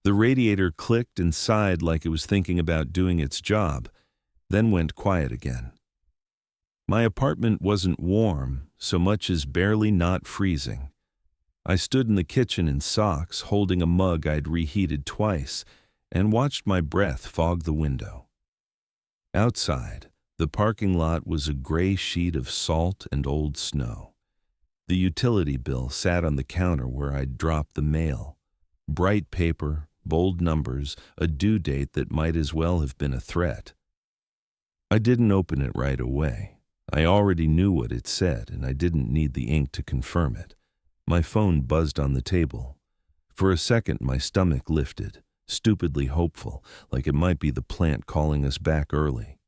The radiator clicked and sighed like it was thinking about doing its job, then went quiet again. My apartment wasn't warm, so much as barely not freezing. I stood in the kitchen in socks, holding a mug I'd reheated twice, and watched my breath fog the window. Outside, the parking lot was a gray sheet of salt and old snow. The utility bill sat on the counter where I'd dropped the mail. Bright paper, bold numbers, a due date that might as well have been a threat. I didn't open it right away. I already knew what it said, and I didn't need the ink to confirm it. My phone buzzed on the table. For a second, my stomach lifted, stupidly hopeful, like it might be the plant calling us back early.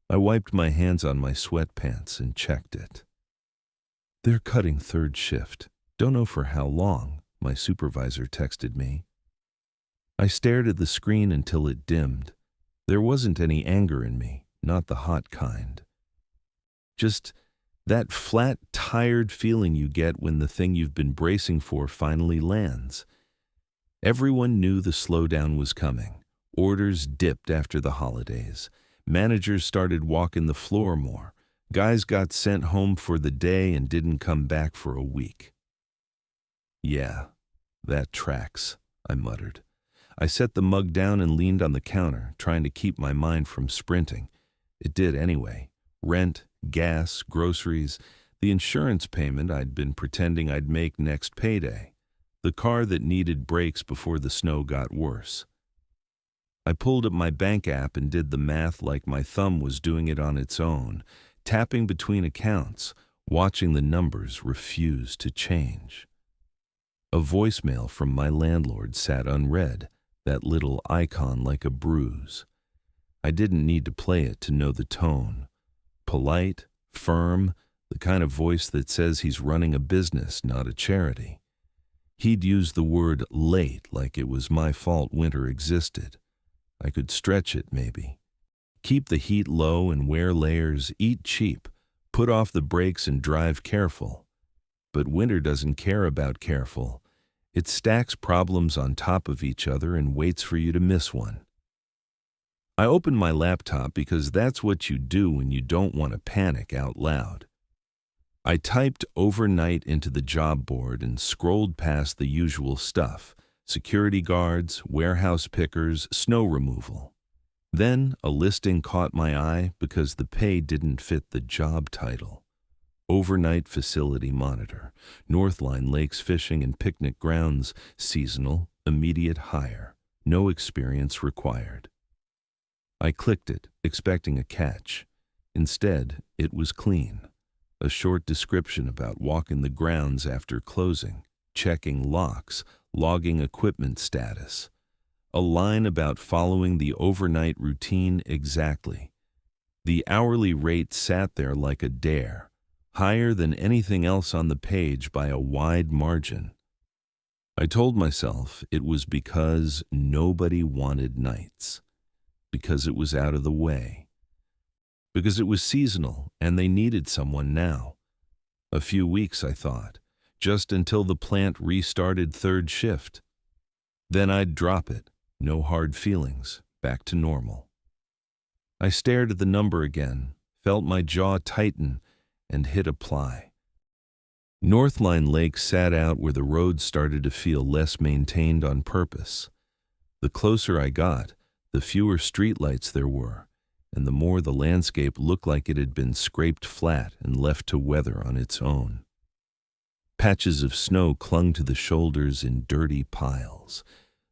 I wiped my hands on my sweatpants and checked it. "They're cutting third shift. Don't know for how long," my supervisor texted me. I stared at the screen until it dimmed. There wasn't any anger in me, not the hot kind. Just that flat, tired feeling you get when the thing you've been bracing for finally lands. Everyone knew the slowdown was coming. Orders dipped after the holidays. Managers started walking the floor more. Guys got sent home for the day and didn't come back for a week. "Yeah, that tracks," I muttered. I set the mug down and leaned on the counter, trying to keep my mind from sprinting. It did anyway. Rent, gas, groceries, the insurance payment I'd been pretending I'd make next payday, the car that needed brakes before the snow got worse. I pulled up my bank app and did the math like my thumb was doing it on its own, tapping between accounts, watching the numbers refuse to change. A voicemail from my landlord sat unread, that little icon like a bruise. I didn't need to play it to know the tone. Polite, firm, the kind of voice that says he's running a business, not a charity. He'd use the word late like it was my fault winter existed. I could stretch it, maybe. Keep the heat low and wear layers, eat cheap, put off the brakes and drive careful. But winter doesn't care about careful. It stacks problems on top of each other and waits for you to miss one. I opened my laptop because that's what you do when you don't want to panic out loud. I typed overnight into the job board and scrolled past the usual stuff: security guards, warehouse pickers, snow removal. Then a listing caught my eye because the pay didn't fit the job title. Overnight facility monitor, Northline lakes fishing and picnic grounds, seasonal, immediate hire, no experience required. I clicked it, expecting a catch. Instead, it was clean. A short description about walking the grounds after closing, checking locks, logging equipment status. A line about following the overnight routine exactly. The hourly rate sat there like a dare, higher than anything else on the page by a wide margin. I told myself it was because nobody wanted nights, because it was out of the way, because it was seasonal and they needed someone now. A few weeks, I thought, just until the plant restarted third shift. Then I'd drop it, no hard feelings, back to normal. I stared at the number again, felt my jaw tighten, and hit apply. Northline Lake sat out where the road started to feel less maintained on purpose. The closer I got, the fewer streetlights there were, and the more the landscape looked like it had been scraped flat and left to weather on its own. Patches of snow clung to the shoulders in dirty piles.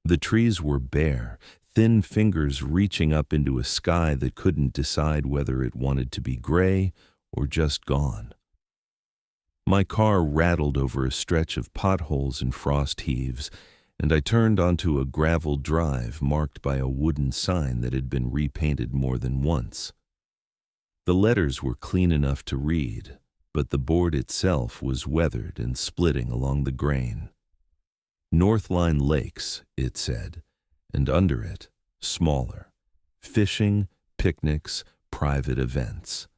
The trees were bare, thin fingers reaching up into a sky that couldn't decide whether it wanted to be gray or just gone. My car rattled over a stretch of potholes and frost heaves, and I turned onto a gravel drive marked by a wooden sign that had been repainted more than once. The letters were clean enough to read, but the board itself was weathered and splitting along the grain. Northline Lakes, it said, and under it, smaller: fishing, picnics, private events.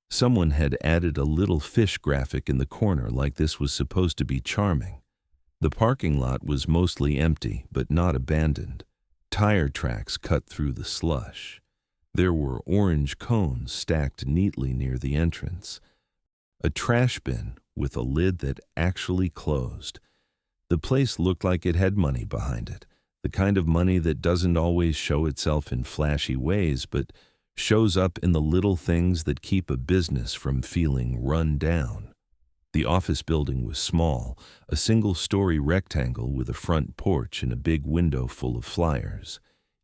Someone had added a little fish graphic in the corner like this was supposed to be charming. The parking lot was mostly empty, but not abandoned. Tire tracks cut through the slush. There were orange cones stacked neatly near the entrance. A trash bin with a lid that actually closed. The place looked like it had money behind it, the kind of money that doesn't always show itself in flashy ways, but shows up in the little things that keep a business from feeling run down. The office building was small, a single-story rectangle with a front porch and a big window full of flyers.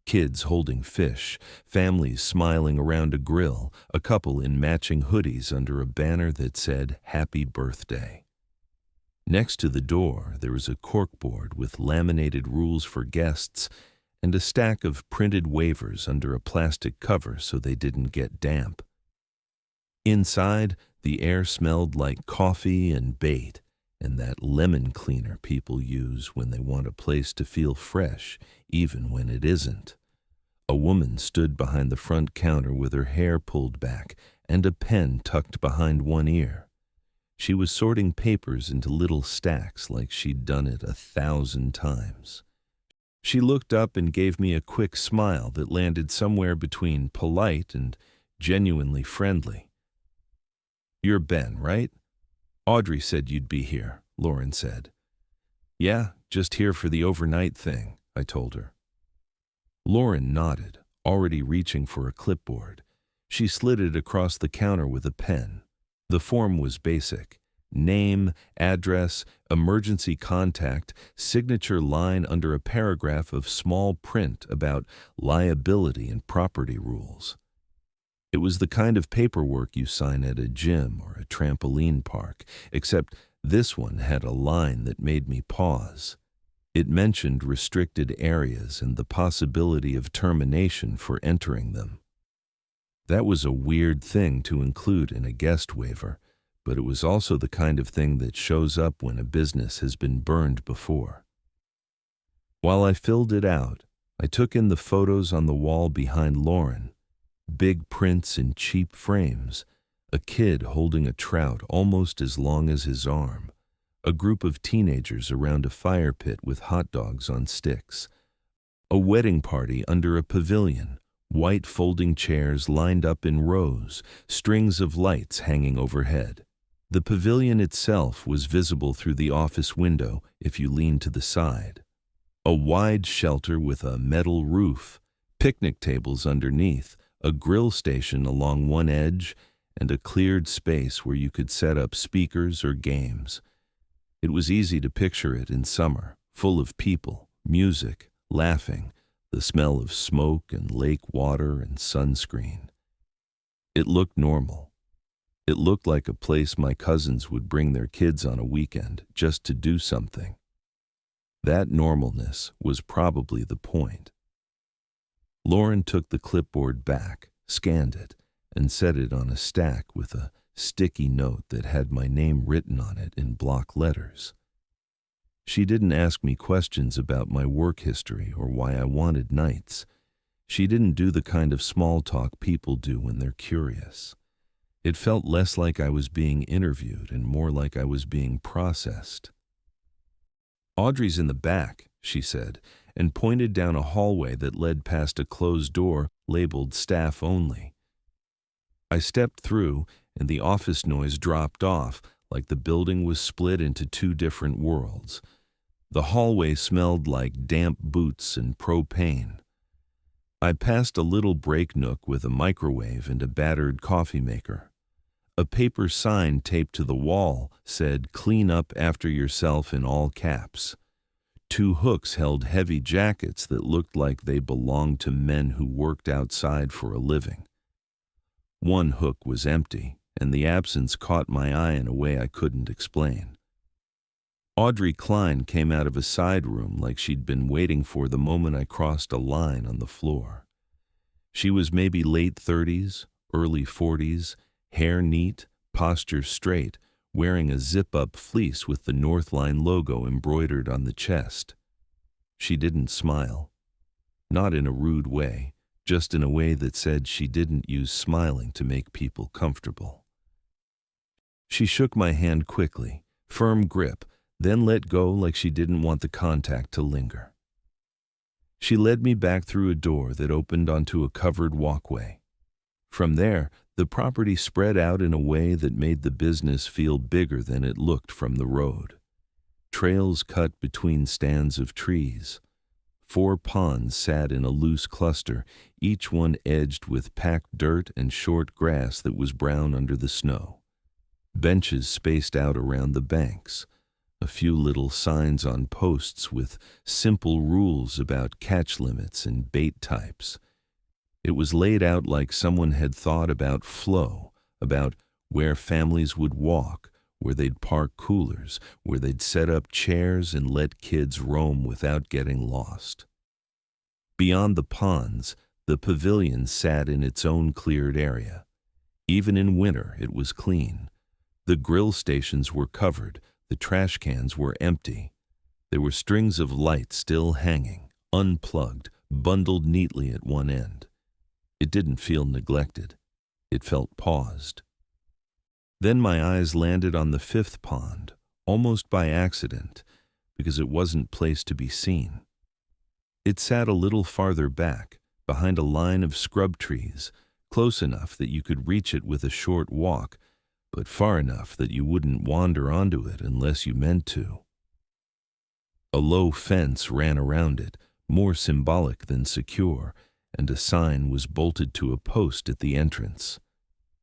Kids holding fish, families smiling around a grill, a couple in matching hoodies under a banner that said, "Happy Birthday." Next to the door, there was a corkboard with laminated rules for guests and a stack of printed waivers under a plastic cover so they didn't get damp. Inside, the air smelled like coffee and bait and that lemon cleaner people use when they want a place to feel fresh, even when it isn't. A woman stood behind the front counter with her hair pulled back and a pen tucked behind one ear. She was sorting papers into little stacks like she'd done it 1,000 times. She looked up and gave me a quick smile that landed somewhere between polite and genuinely friendly. "You're Ben, right? Audrey said you'd be here," Lauren said. "Yeah, just here for the overnight thing," I told her. Lauren nodded, already reaching for a clipboard. She slid it across the counter with a pen. The form was basic. Name, address, emergency contact, signature line under a paragraph of small print about liability and property rules. It was the kind of paperwork you sign at a gym or a trampoline park, except this one had a line that made me pause. It mentioned restricted areas and the possibility of termination for entering them. That was a weird thing to include in a guest waiver, but it was also the kind of thing that shows up when a business has been burned before. While I filled it out, I took in the photos on the wall behind Lauren. Big prints in cheap frames, a kid holding a trout almost as long as his arm, a group of teenagers around a fire pit with hot dogs on sticks, a wedding party under a pavilion, white folding chairs lined up in rows, strings of lights hanging overhead. The pavilion itself was visible through the office window if you leaned to the side. A wide shelter with a metal roof, picnic tables underneath, a grill station along one edge, and a cleared space where you could set up speakers or games. It was easy to picture it in summer, full of people, music, laughing, the smell of smoke and lake water and sunscreen. It looked normal. It looked like a place my cousins would bring their kids on a weekend just to do something. That normalness was probably the point. Lauren took the clipboard back, scanned it, and set it on a stack with a sticky note that had my name written on it in block letters. She didn't ask me questions about my work history or why I wanted nights. She didn't do the kind of small talk people do when they're curious. It felt less like I was being interviewed and more like I was being processed. "Audrey's in the back," she said, and pointed down a hallway that led past a closed door labeled "Staff Only." I stepped through, and the office noise dropped off like the building was split into two different worlds. The hallway smelled like damp boots and propane. I passed a little break nook with a microwave and a battered coffee maker. A paper sign taped to the wall said, "Clean up after yourself" in all caps. Two hooks held heavy jackets that looked like they belonged to men who worked outside for a living. One hook was empty, and the absence caught my eye in a way I couldn't explain. Audrey Klein came out of a side room like she'd been waiting for the moment I crossed a line on the floor. She was maybe late 30s, early 40s, hair neat, posture straight, wearing a zip-up fleece with the Northline logo embroidered on the chest. She didn't smile. Not in a rude way, just in a way that said she didn't use smiling to make people comfortable. She shook my hand quickly, firm grip, then let go like she didn't want the contact to linger. She led me back through a door that opened onto a covered walkway. From there, the property spread out in a way that made the business feel bigger than it looked from the road. Trails cut between stands of trees. 4 ponds sat in a loose cluster, each one edged with packed dirt and short grass that was brown under the snow. Benches spaced out around the banks. A few little signs on posts with simple rules about catch limits and bait types. It was laid out like someone had thought about flow, about where families would walk, where they'd park coolers, where they'd set up chairs and let kids roam without getting lost. Beyond the ponds, the pavilion sat in its own cleared area. Even in winter, it was clean. The grill stations were covered, the trash cans were empty. There were strings of lights still hanging, unplugged, bundled neatly at one end. It didn't feel neglected. It felt paused. Then my eyes landed on the 5th pond, almost by accident, because it wasn't placed to be seen. It sat a little farther back, behind a line of scrub trees, close enough that you could reach it with a short walk, but far enough that you wouldn't wander onto it unless you meant to. A low fence ran around it, more symbolic than secure, and a sign was bolted to a post at the entrance.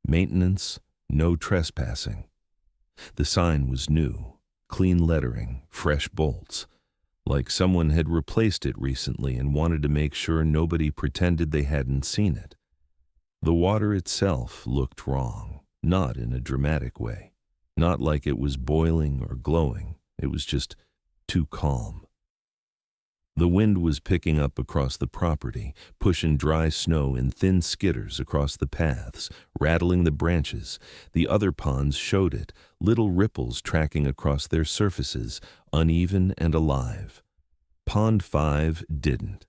Maintenance, no trespassing. The sign was new, clean lettering, fresh bolts, like someone had replaced it recently and wanted to make sure nobody pretended they hadn't seen it. The water itself looked wrong, not in a dramatic way, not like it was boiling or glowing. It was just too calm. The wind was picking up across the property, pushing dry snow in thin skitters across the paths, rattling the branches. The other ponds showed it, little ripples tracking across their surfaces, uneven and alive. Pond 5 didn't.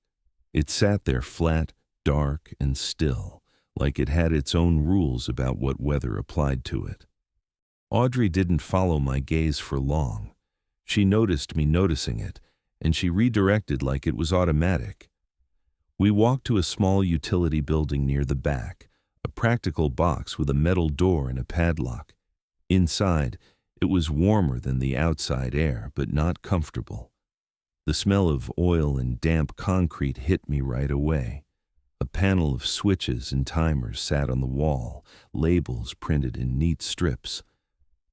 It sat there flat, dark, and still, like it had its own rules about what weather applied to it. Audrey didn't follow my gaze for long. She noticed me noticing it, and she redirected like it was automatic. We walked to a small utility building near the back, a practical box with a metal door and a padlock. Inside, it was warmer than the outside air, but not comfortable. The smell of oil and damp concrete hit me right away. A panel of switches and timers sat on the wall, labels printed in neat strips.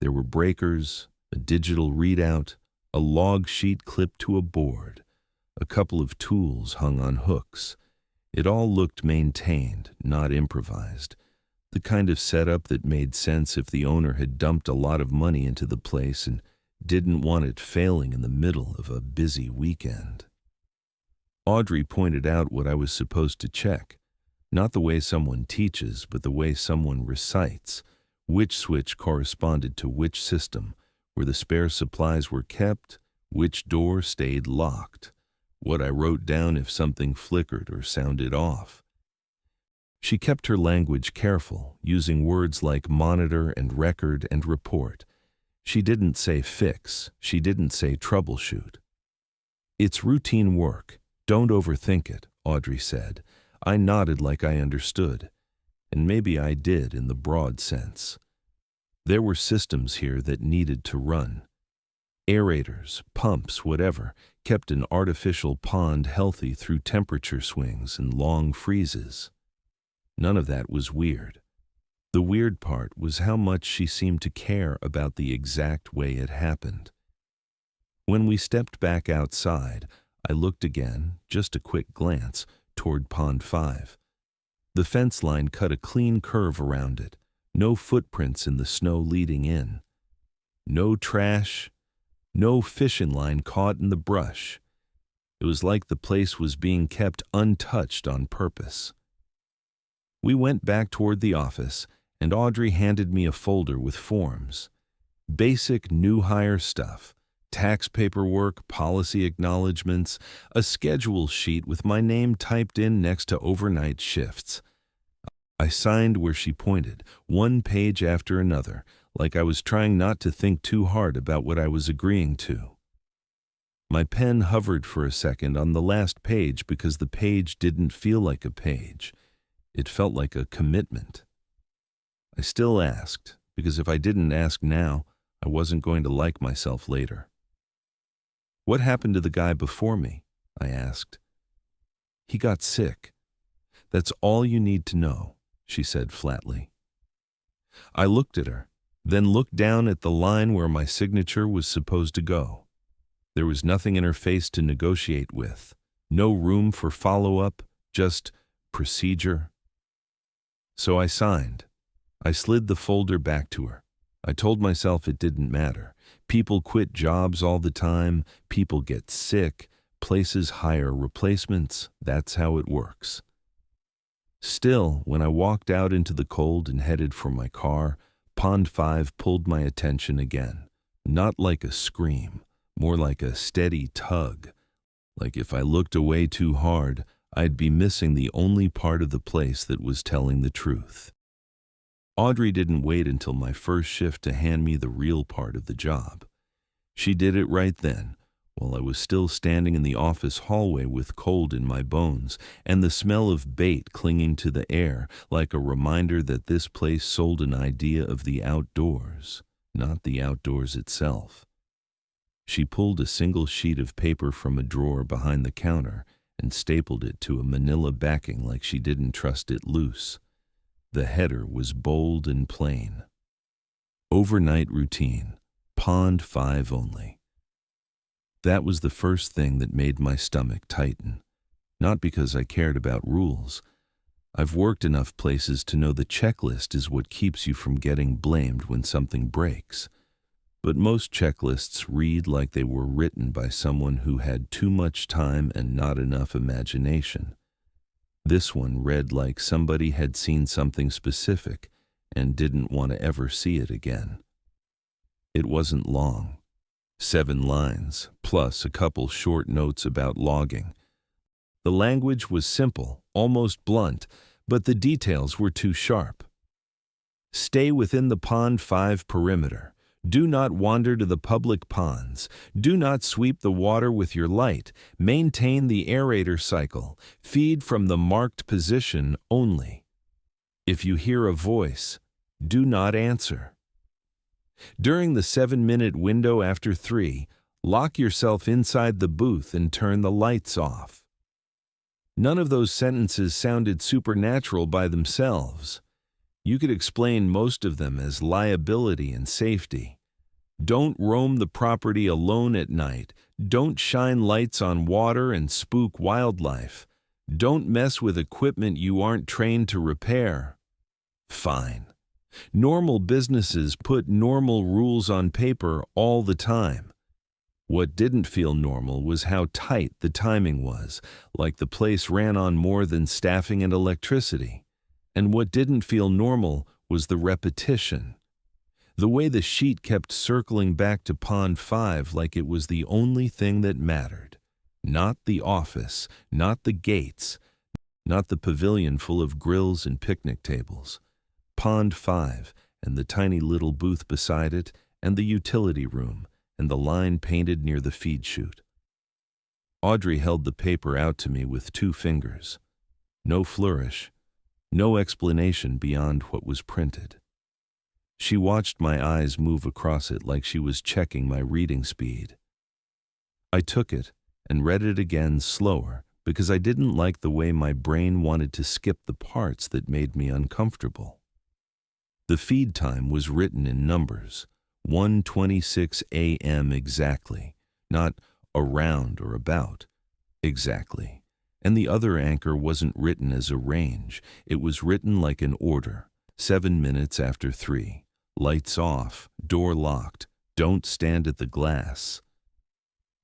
There were breakers, a digital readout, a log sheet clipped to a board, a couple of tools hung on hooks. It all looked maintained, not improvised, the kind of setup that made sense if the owner had dumped a lot of money into the place and didn't want it failing in the middle of a busy weekend. Audrey pointed out what I was supposed to check, not the way someone teaches, but the way someone recites, which switch corresponded to which system, where the spare supplies were kept, which door stayed locked, what I wrote down if something flickered or sounded off. She kept her language careful, using words like monitor and record and report. She didn't say fix, she didn't say troubleshoot. It's routine work, don't overthink it, Audrey said. I nodded like I understood, and maybe I did in the broad sense. There were systems here that needed to run. Aerators, pumps, whatever, kept an artificial pond healthy through temperature swings and long freezes. None of that was weird. The weird part was how much she seemed to care about the exact way it happened. When we stepped back outside, I looked again, just a quick glance, toward Pond 5. The fence line cut a clean curve around it, no footprints in the snow leading in. No trash, no fishing line caught in the brush. It was like the place was being kept untouched on purpose. We went back toward the office, and Audrey handed me a folder with forms. Basic new hire stuff, tax paperwork, policy acknowledgments, a schedule sheet with my name typed in next to overnight shifts. I signed where she pointed, one page after another, like I was trying not to think too hard about what I was agreeing to. My pen hovered for a second on the last page because the page didn't feel like a page. It felt like a commitment. I still asked, because if I didn't ask now, I wasn't going to like myself later. "What happened to the guy before me?" I asked. "He got sick. That's all you need to know," she said flatly. I looked at her, then looked down at the line where my signature was supposed to go. There was nothing in her face to negotiate with, no room for follow-up, just procedure. So I signed. I slid the folder back to her. I told myself it didn't matter. People quit jobs all the time, people get sick, places hire replacements, that's how it works. Still, when I walked out into the cold and headed for my car, Pond 5 pulled my attention again. Not like a scream, more like a steady tug. Like if I looked away too hard, I'd be missing the only part of the place that was telling the truth. Audrey didn't wait until my first shift to hand me the real part of the job. She did it right then, while I was still standing in the office hallway with cold in my bones and the smell of bait clinging to the air, like a reminder that this place sold an idea of the outdoors, not the outdoors itself. She pulled a single sheet of paper from a drawer behind the counter and stapled it to a manila backing like she didn't trust it loose. The header was bold and plain. Overnight routine, Pond 5 only. That was the first thing that made my stomach tighten. Not because I cared about rules. I've worked enough places to know the checklist is what keeps you from getting blamed when something breaks. But most checklists read like they were written by someone who had too much time and not enough imagination. This one read like somebody had seen something specific and didn't want to ever see it again. It wasn't long. 7 lines, plus a couple short notes about logging. The language was simple, almost blunt, but the details were too sharp. Stay within the Pond 5 perimeter. Do not wander to the public ponds. Do not sweep the water with your light. Maintain the aerator cycle. Feed from the marked position only. If you hear a voice, do not answer. During the 7-minute window after 3, lock yourself inside the booth and turn the lights off. None of those sentences sounded supernatural by themselves. You could explain most of them as liability and safety. Don't roam the property alone at night. Don't shine lights on water and spook wildlife. Don't mess with equipment you aren't trained to repair. Fine. Normal businesses put normal rules on paper all the time. What didn't feel normal was how tight the timing was, like the place ran on more than staffing and electricity. And what didn't feel normal was the repetition. The way the sheet kept circling back to Pond 5 like it was the only thing that mattered. Not the office, not the gates, not the pavilion full of grills and picnic tables. Pond 5 and the tiny little booth beside it and the utility room and the line painted near the feed chute. Audrey held the paper out to me with 2 fingers. No flourish, no explanation beyond what was printed. She watched my eyes move across it like she was checking my reading speed. I took it and read it again slower because I didn't like the way my brain wanted to skip the parts that made me uncomfortable. The feed time was written in numbers, 1:26 a.m. exactly, not around or about, exactly. And the other anchor wasn't written as a range, it was written like an order, 7 minutes after 3. Lights off, door locked, don't stand at the glass.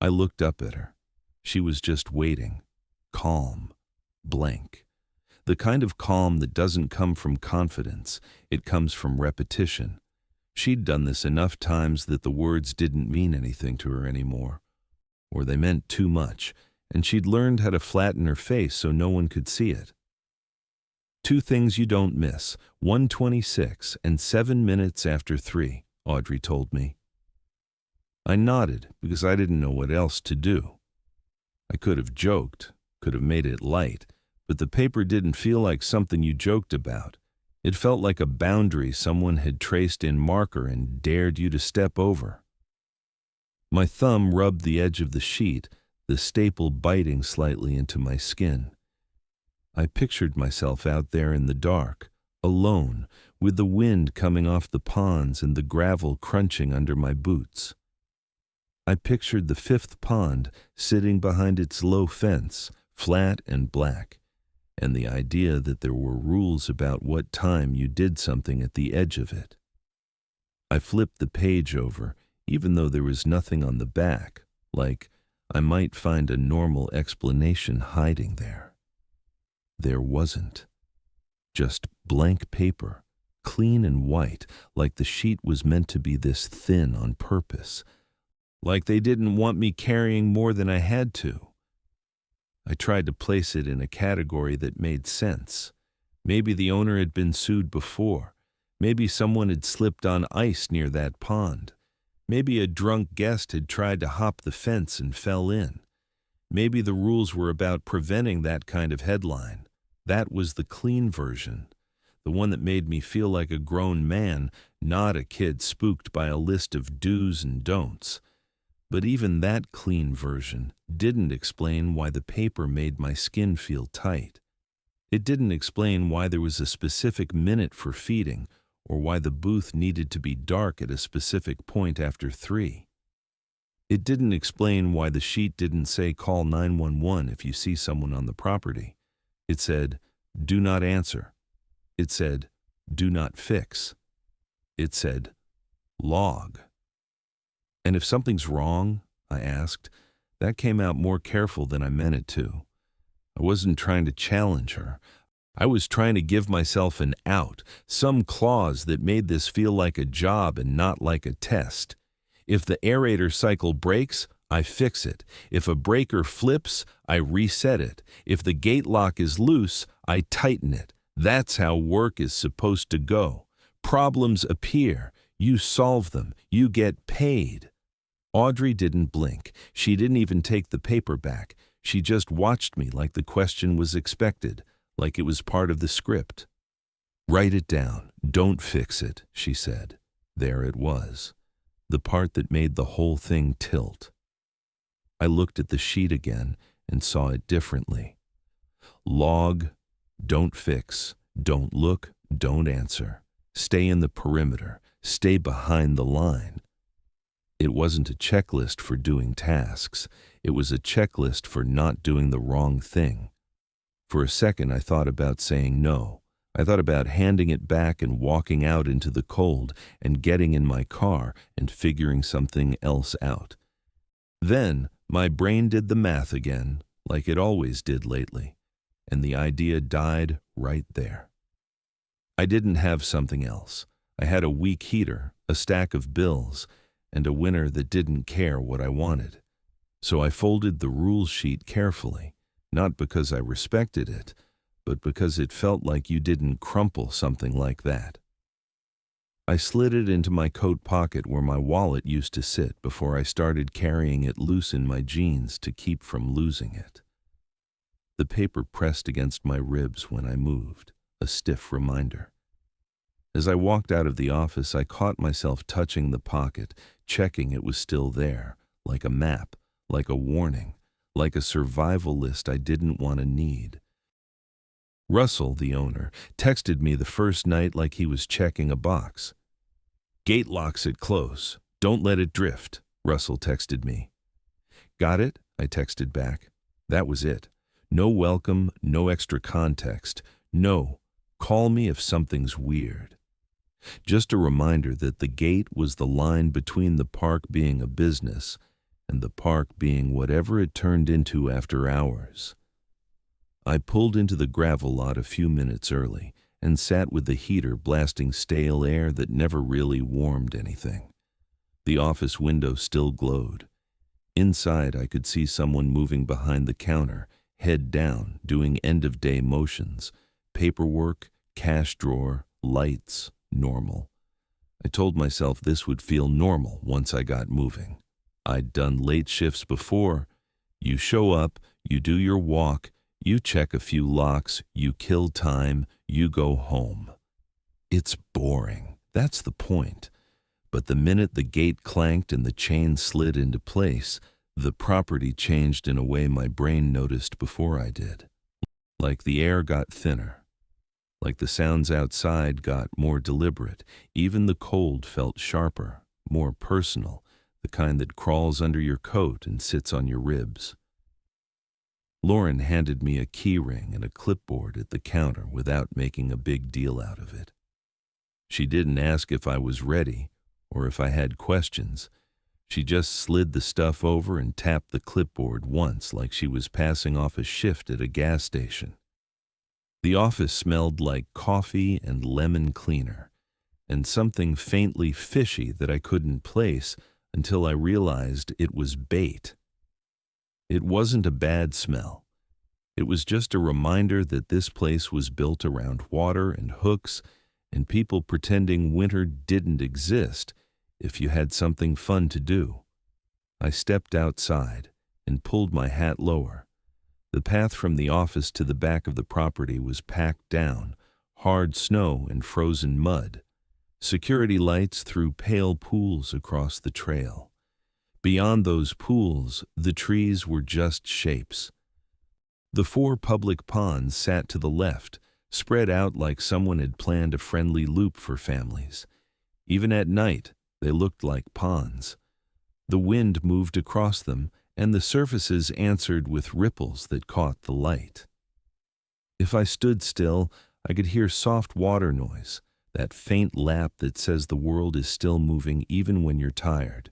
I looked up at her. She was just waiting, calm, blank. The kind of calm that doesn't come from confidence, it comes from repetition. She'd done this enough times that the words didn't mean anything to her anymore, or they meant too much, and she'd learned how to flatten her face so no one could see it. Two things you don't miss, 1:26 and 7 minutes after 3, Audrey told me. I nodded because I didn't know what else to do. I could have joked, could have made it light, but the paper didn't feel like something you joked about. It felt like a boundary someone had traced in marker and dared you to step over. My thumb rubbed the edge of the sheet, the staple biting slightly into my skin. I pictured myself out there in the dark, alone, with the wind coming off the ponds and the gravel crunching under my boots. I pictured the fifth pond sitting behind its low fence, flat and black, and the idea that there were rules about what time you did something at the edge of it. I flipped the page over, even though there was nothing on the back, like I might find a normal explanation hiding there. There wasn't. Just blank paper, clean and white, like the sheet was meant to be this thin on purpose, like they didn't want me carrying more than I had to. I tried to place it in a category that made sense. Maybe the owner had been sued before. Maybe someone had slipped on ice near that pond. Maybe a drunk guest had tried to hop the fence and fell in. Maybe the rules were about preventing that kind of headline. That was the clean version, the one that made me feel like a grown man, not a kid spooked by a list of do's and don'ts. But even that clean version didn't explain why the paper made my skin feel tight. It didn't explain why there was a specific minute for feeding, or why the booth needed to be dark at a specific point after 3. It didn't explain why the sheet didn't say call 911 if you see someone on the property. It said, do not answer. It said, do not fix. It said, log. And if something's wrong, I asked, that came out more careful than I meant it to. I wasn't trying to challenge her. I was trying to give myself an out, some clause that made this feel like a job and not like a test. If the aerator cycle breaks, I fix it. If a breaker flips, I reset it. If the gate lock is loose, I tighten it. That's how work is supposed to go. Problems appear. You solve them. You get paid. Audrey didn't blink. She didn't even take the paper back. She just watched me like the question was expected, like it was part of the script. Write it down. Don't fix it, she said. There it was. The part that made the whole thing tilt. I looked at the sheet again and saw it differently. Log, don't fix, don't look, don't answer. Stay in the perimeter, stay behind the line. It wasn't a checklist for doing tasks. It was a checklist for not doing the wrong thing. For a second, I thought about saying no. I thought about handing it back and walking out into the cold and getting in my car and figuring something else out. Then, my brain did the math again, like it always did lately, and the idea died right there. I didn't have something else. I had a weak heater, a stack of bills, and a winner that didn't care what I wanted. So I folded the rules sheet carefully, not because I respected it, but because it felt like you didn't crumple something like that. I slid it into my coat pocket where my wallet used to sit before I started carrying it loose in my jeans to keep from losing it. The paper pressed against my ribs when I moved, a stiff reminder. As I walked out of the office, I caught myself touching the pocket, checking it was still there, like a map, like a warning, like a survival list I didn't want to need. Russell, the owner, texted me the first night like he was checking a box. Gate locks it close. Don't let it drift, Russell texted me. Got it? I texted back. That was it. No welcome, no extra context. No, call me if something's weird. Just a reminder that the gate was the line between the park being a business and the park being whatever it turned into after hours. I pulled into the gravel lot a few minutes early and sat with the heater blasting stale air that never really warmed anything. The office window still glowed. Inside, I could see someone moving behind the counter, head down, doing end-of-day motions, paperwork, cash drawer, lights, normal. I told myself this would feel normal once I got moving. I'd done late shifts before. You show up, you do your walk, you check a few locks, you kill time, you go home. It's boring. That's the point. But the minute the gate clanked and the chain slid into place, the property changed in a way my brain noticed before I did. Like the air got thinner. Like the sounds outside got more deliberate. Even the cold felt sharper, more personal, the kind that crawls under your coat and sits on your ribs. Lauren handed me a key ring and a clipboard at the counter without making a big deal out of it. She didn't ask if I was ready or if I had questions. She just slid the stuff over and tapped the clipboard once like she was passing off a shift at a gas station. The office smelled like coffee and lemon cleaner, and something faintly fishy that I couldn't place until I realized it was bait. It wasn't a bad smell. It was just a reminder that this place was built around water and hooks and people pretending winter didn't exist if you had something fun to do. I stepped outside and pulled my hat lower. The path from the office to the back of the property was packed down, hard snow and frozen mud. Security lights threw pale pools across the trail. Beyond those pools, the trees were just shapes. The 4 public ponds sat to the left, spread out like someone had planned a friendly loop for families. Even at night, they looked like ponds. The wind moved across them, and the surfaces answered with ripples that caught the light. If I stood still, I could hear soft water noise, that faint lap that says the world is still moving even when you're tired.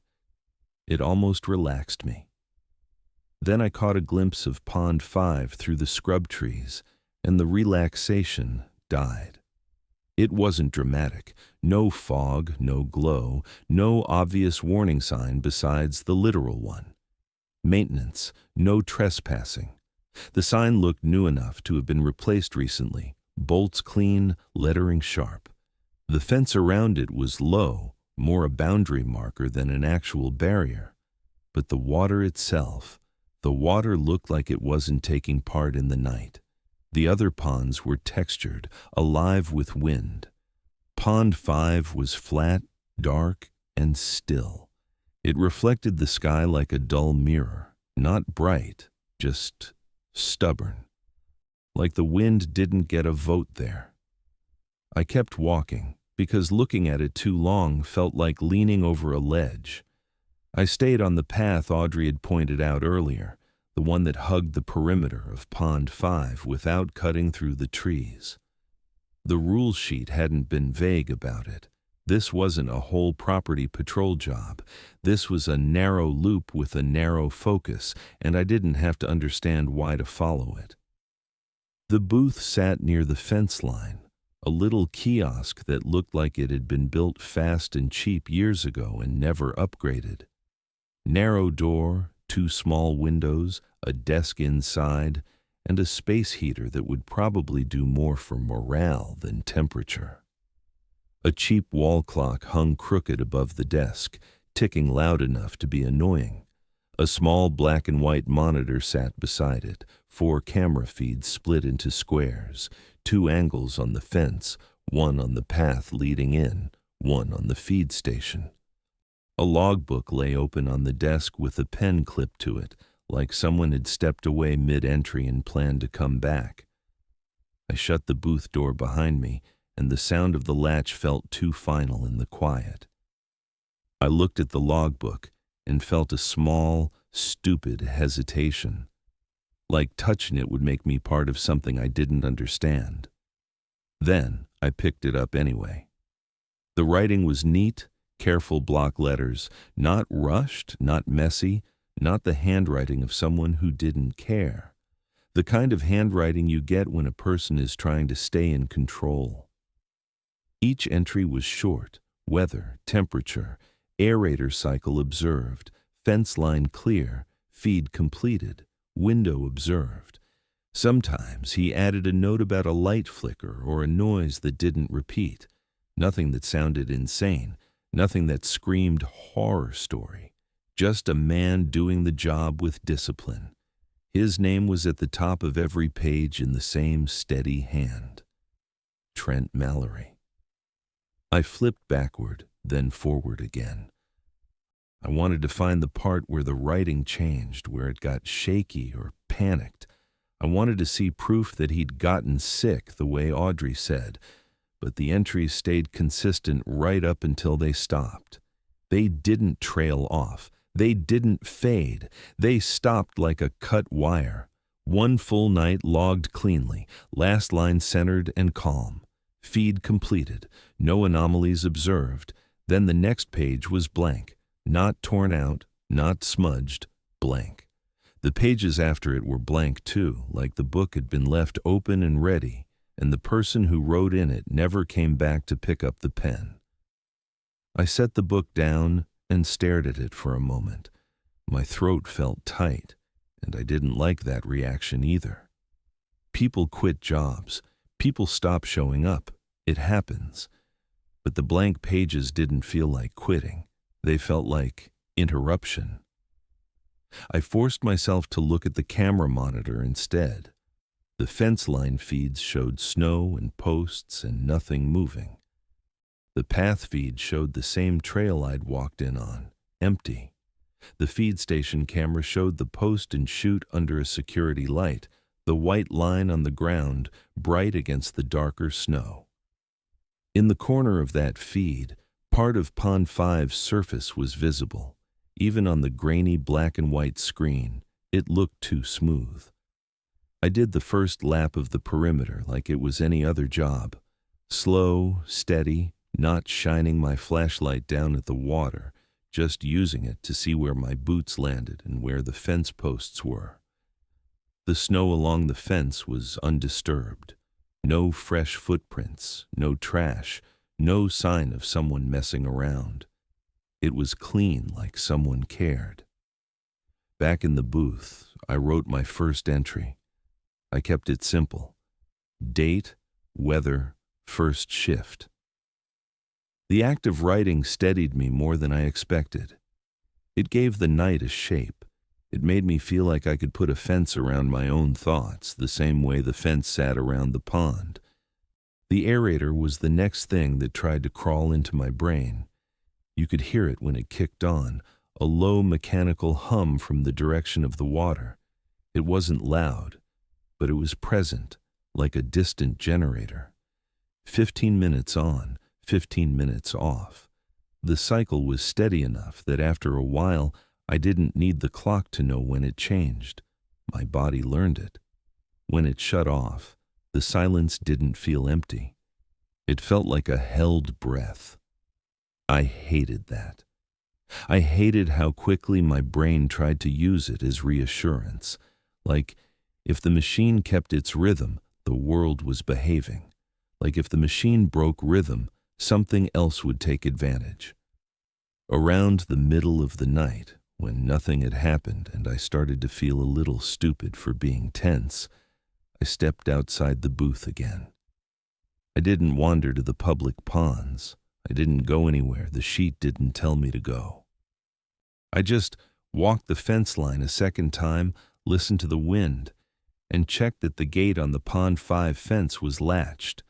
It almost relaxed me. Then I caught a glimpse of Pond 5 through the scrub trees, and the relaxation died. It wasn't dramatic. No fog, no glow, no obvious warning sign besides the literal one. Maintenance, no trespassing. The sign looked new enough to have been replaced recently, bolts clean, lettering sharp. The fence around it was low, more a boundary marker than an actual barrier. But the water itself, the water looked like it wasn't taking part in the night. The other ponds were textured, alive with wind. Pond 5 was flat, dark, and still. It reflected the sky like a dull mirror, not bright, just stubborn. Like the wind didn't get a vote there. I kept walking, because looking at it too long felt like leaning over a ledge. I stayed on the path Audrey had pointed out earlier, the one that hugged the perimeter of Pond 5 without cutting through the trees. The rule sheet hadn't been vague about it. This wasn't a whole property patrol job. This was a narrow loop with a narrow focus, and I didn't have to understand why to follow it. The booth sat near the fence line, a little kiosk that looked like it had been built fast and cheap years ago and never upgraded. Narrow door, 2 small windows, a desk inside, and a space heater that would probably do more for morale than temperature. A cheap wall clock hung crooked above the desk, ticking loud enough to be annoying. A small black and white monitor sat beside it, 4 camera feeds split into squares, 2 angles on the fence, one on the path leading in, one on the feed station. A logbook lay open on the desk with a pen clipped to it, like someone had stepped away mid-entry and planned to come back. I shut the booth door behind me, and the sound of the latch felt too final in the quiet. I looked at the logbook and felt a small, stupid hesitation. Like touching it would make me part of something I didn't understand. Then I picked it up anyway. The writing was neat, careful block letters, not rushed, not messy, not the handwriting of someone who didn't care. The kind of handwriting you get when a person is trying to stay in control. Each entry was short: weather, temperature, aerator cycle observed, fence line clear, feed completed, window observed. Sometimes he added a note about a light flicker or a noise that didn't repeat. Nothing that sounded insane, nothing that screamed horror story. Just a man doing the job with discipline. His name was at the top of every page in the same steady hand. Trent Mallory. I flipped backward, then forward again. I wanted to find the part where the writing changed, where it got shaky or panicked. I wanted to see proof that he'd gotten sick the way Audrey said, but the entries stayed consistent right up until they stopped. They didn't trail off. They didn't fade. They stopped like a cut wire. One full night logged cleanly, last line centered and calm. Feed completed, no anomalies observed. Then the next page was blank, not torn out, not smudged, blank. The pages after it were blank too, like the book had been left open and ready, and the person who wrote in it never came back to pick up the pen. I set the book down and stared at it for a moment. My throat felt tight, and I didn't like that reaction either. People quit jobs. People stop showing up. It happens. But the blank pages didn't feel like quitting. They felt like interruption. I forced myself to look at the camera monitor instead. The fence line feeds showed snow and posts and nothing moving. The path feed showed the same trail I'd walked in on, empty. The feed station camera showed the post and chute under a security light, the white line on the ground bright against the darker snow. In the corner of that feed, part of Pond 5's surface was visible. Even on the grainy black and white screen, it looked too smooth. I did the first lap of the perimeter like it was any other job. Slow, steady, not shining my flashlight down at the water, just using it to see where my boots landed and where the fence posts were. The snow along the fence was undisturbed. No fresh footprints, no trash, no sign of someone messing around. It was clean like someone cared. Back in the booth, I wrote my first entry. I kept it simple. Date, weather, first shift. The act of writing steadied me more than I expected. It gave the night a shape. It made me feel like I could put a fence around my own thoughts, the same way the fence sat around the pond. The aerator was the next thing that tried to crawl into my brain. You could hear it when it kicked on, a low mechanical hum from the direction of the water. It wasn't loud, but it was present, like a distant generator. 15 minutes on, 15 minutes off. The cycle was steady enough that after a while, I didn't need the clock to know when it changed. My body learned it. When it shut off, the silence didn't feel empty. It felt like a held breath. I hated that. I hated how quickly my brain tried to use it as reassurance. Like, if the machine kept its rhythm, the world was behaving. Like if the machine broke rhythm, something else would take advantage. Around the middle of the night, when nothing had happened and I started to feel a little stupid for being tense, I stepped outside the booth again. I didn't wander to the public ponds. I didn't go anywhere the sheet didn't tell me to go. I just walked the fence line a second time, listened to the wind, and checked that the gate on the Pond 5 fence was latched.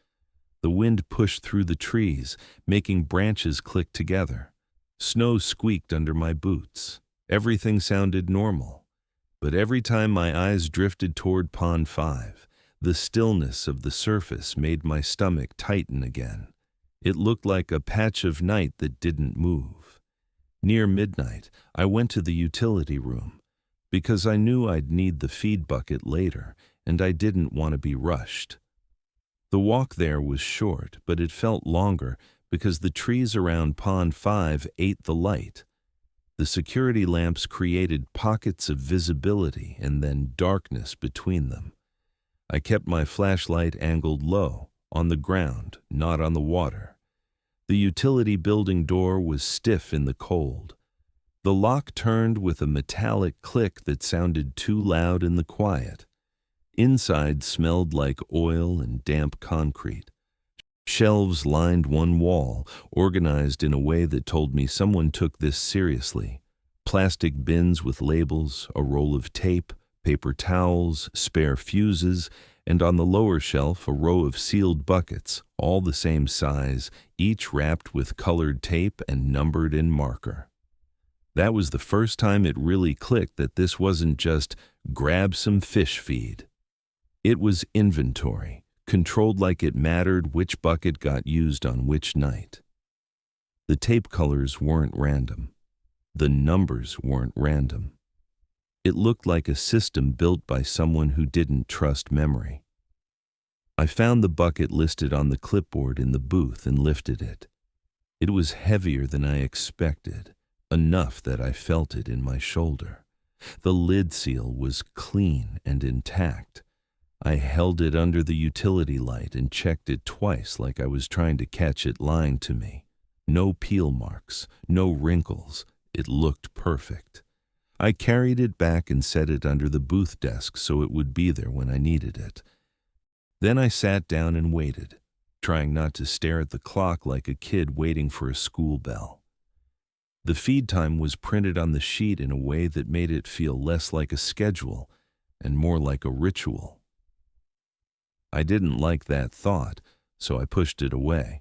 The wind pushed through the trees, making branches click together. Snow squeaked under my boots. Everything sounded normal. But every time my eyes drifted toward Pond 5, the stillness of the surface made my stomach tighten again. It looked like a patch of night that didn't move. Near midnight, I went to the utility room, because I knew I'd need the feed bucket later, and I didn't want to be rushed. The walk there was short, but it felt longer because the trees around Pond 5 ate the light. The security lamps created pockets of visibility and then darkness between them. I kept my flashlight angled low, on the ground, not on the water. The utility building door was stiff in the cold. The lock turned with a metallic click that sounded too loud in the quiet. Inside smelled like oil and damp concrete. Shelves lined one wall, organized in a way that told me someone took this seriously. Plastic bins with labels, a roll of tape, paper towels, spare fuses, and on the lower shelf a row of sealed buckets, all the same size, each wrapped with colored tape and numbered in marker. That was the first time it really clicked that this wasn't just grab some fish feed. It was inventory, controlled like it mattered which bucket got used on which night. The tape colors weren't random. The numbers weren't random. It looked like a system built by someone who didn't trust memory. I found the bucket listed on the clipboard in the booth and lifted it. It was heavier than I expected, enough that I felt it in my shoulder. The lid seal was clean and intact. I held it under the utility light and checked it twice like I was trying to catch it lying to me. No peel marks, no wrinkles. It looked perfect. I carried it back and set it under the booth desk so it would be there when I needed it. Then I sat down and waited, trying not to stare at the clock like a kid waiting for a school bell. The feed time was printed on the sheet in a way that made it feel less like a schedule and more like a ritual. I didn't like that thought, so I pushed it away.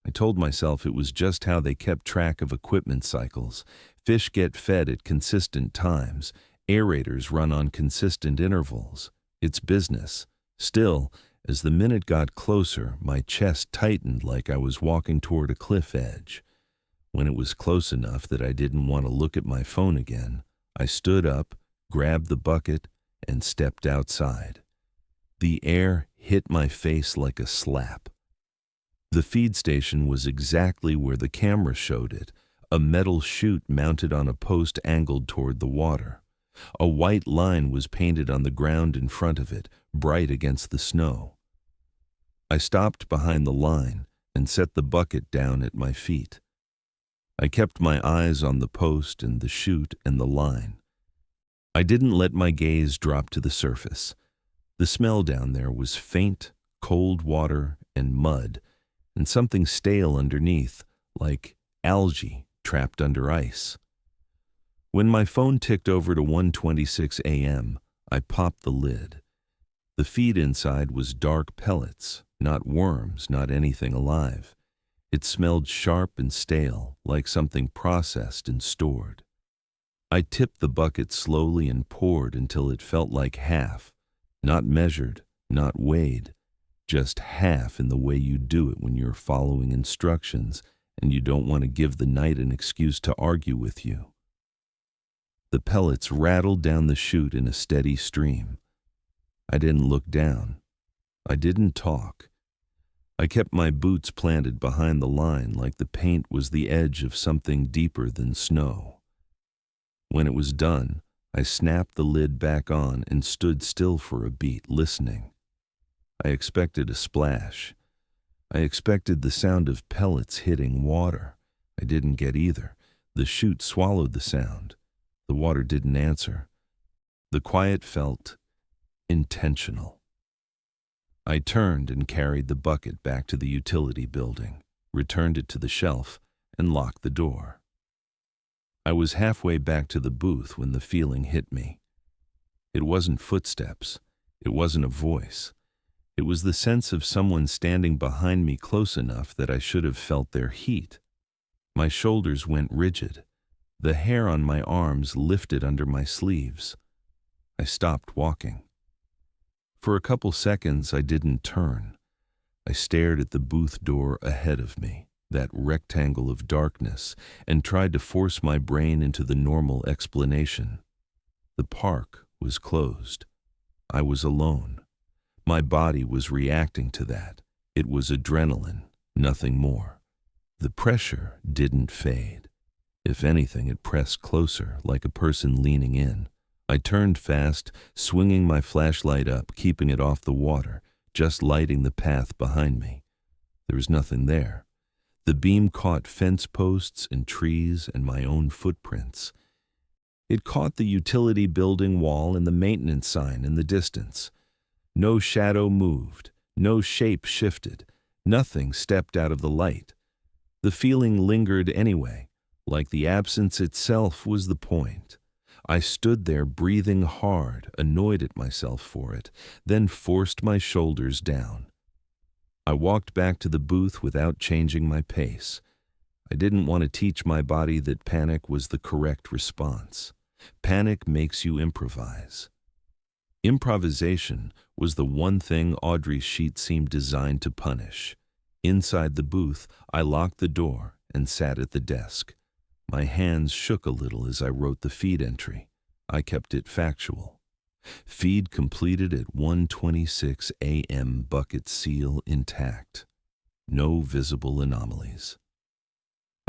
I told myself it was just how they kept track of equipment cycles. Fish get fed at consistent times. Aerators run on consistent intervals. It's business. Still, as the minute got closer, my chest tightened like I was walking toward a cliff edge. When it was close enough that I didn't want to look at my phone again, I stood up, grabbed the bucket, and stepped outside. The air hit my face like a slap. The feed station was exactly where the camera showed it, a metal chute mounted on a post angled toward the water. A white line was painted on the ground in front of it, bright against the snow. I stopped behind the line and set the bucket down at my feet. I kept my eyes on the post and the chute and the line. I didn't let my gaze drop to the surface. The smell down there was faint, cold water and mud, and something stale underneath, like algae trapped under ice. When my phone ticked over to 1:26 a.m., I popped the lid. The feed inside was dark pellets, not worms, not anything alive. It smelled sharp and stale, like something processed and stored. I tipped the bucket slowly and poured until it felt like half, not measured, not weighed, just half in the way you do it when you're following instructions and you don't want to give the night an excuse to argue with you. The pellets rattled down the chute in a steady stream. I didn't look down. I didn't talk. I kept my boots planted behind the line like the paint was the edge of something deeper than snow. When it was done, I snapped the lid back on and stood still for a beat, listening. I expected a splash. I expected the sound of pellets hitting water. I didn't get either. The chute swallowed the sound. The water didn't answer. The quiet felt intentional. I turned and carried the bucket back to the utility building, returned it to the shelf, and locked the door. I was halfway back to the booth when the feeling hit me. It wasn't footsteps. It wasn't a voice. It was the sense of someone standing behind me close enough that I should have felt their heat. My shoulders went rigid. The hair on my arms lifted under my sleeves. I stopped walking. For a couple seconds, I didn't turn. I stared at the booth door ahead of me, that rectangle of darkness, and tried to force my brain into the normal explanation. The park was closed. I was alone. My body was reacting to that. It was adrenaline, nothing more. The pressure didn't fade. If anything, it pressed closer, like a person leaning in. I turned fast, swinging my flashlight up, keeping it off the water, just lighting the path behind me. There was nothing there. The beam caught fence posts and trees and my own footprints. It caught the utility building wall and the maintenance sign in the distance. No shadow moved, no shape shifted, nothing stepped out of the light. The feeling lingered anyway, like the absence itself was the point. I stood there breathing hard, annoyed at myself for it, then forced my shoulders down. I walked back to the booth without changing my pace. I didn't want to teach my body that panic was the correct response. Panic makes you improvise. Improvisation was the one thing Audrey's sheet seemed designed to punish. Inside the booth, I locked the door and sat at the desk. My hands shook a little as I wrote the feed entry. I kept it factual. Feed completed at 1:26 a.m. bucket seal intact. No visible anomalies.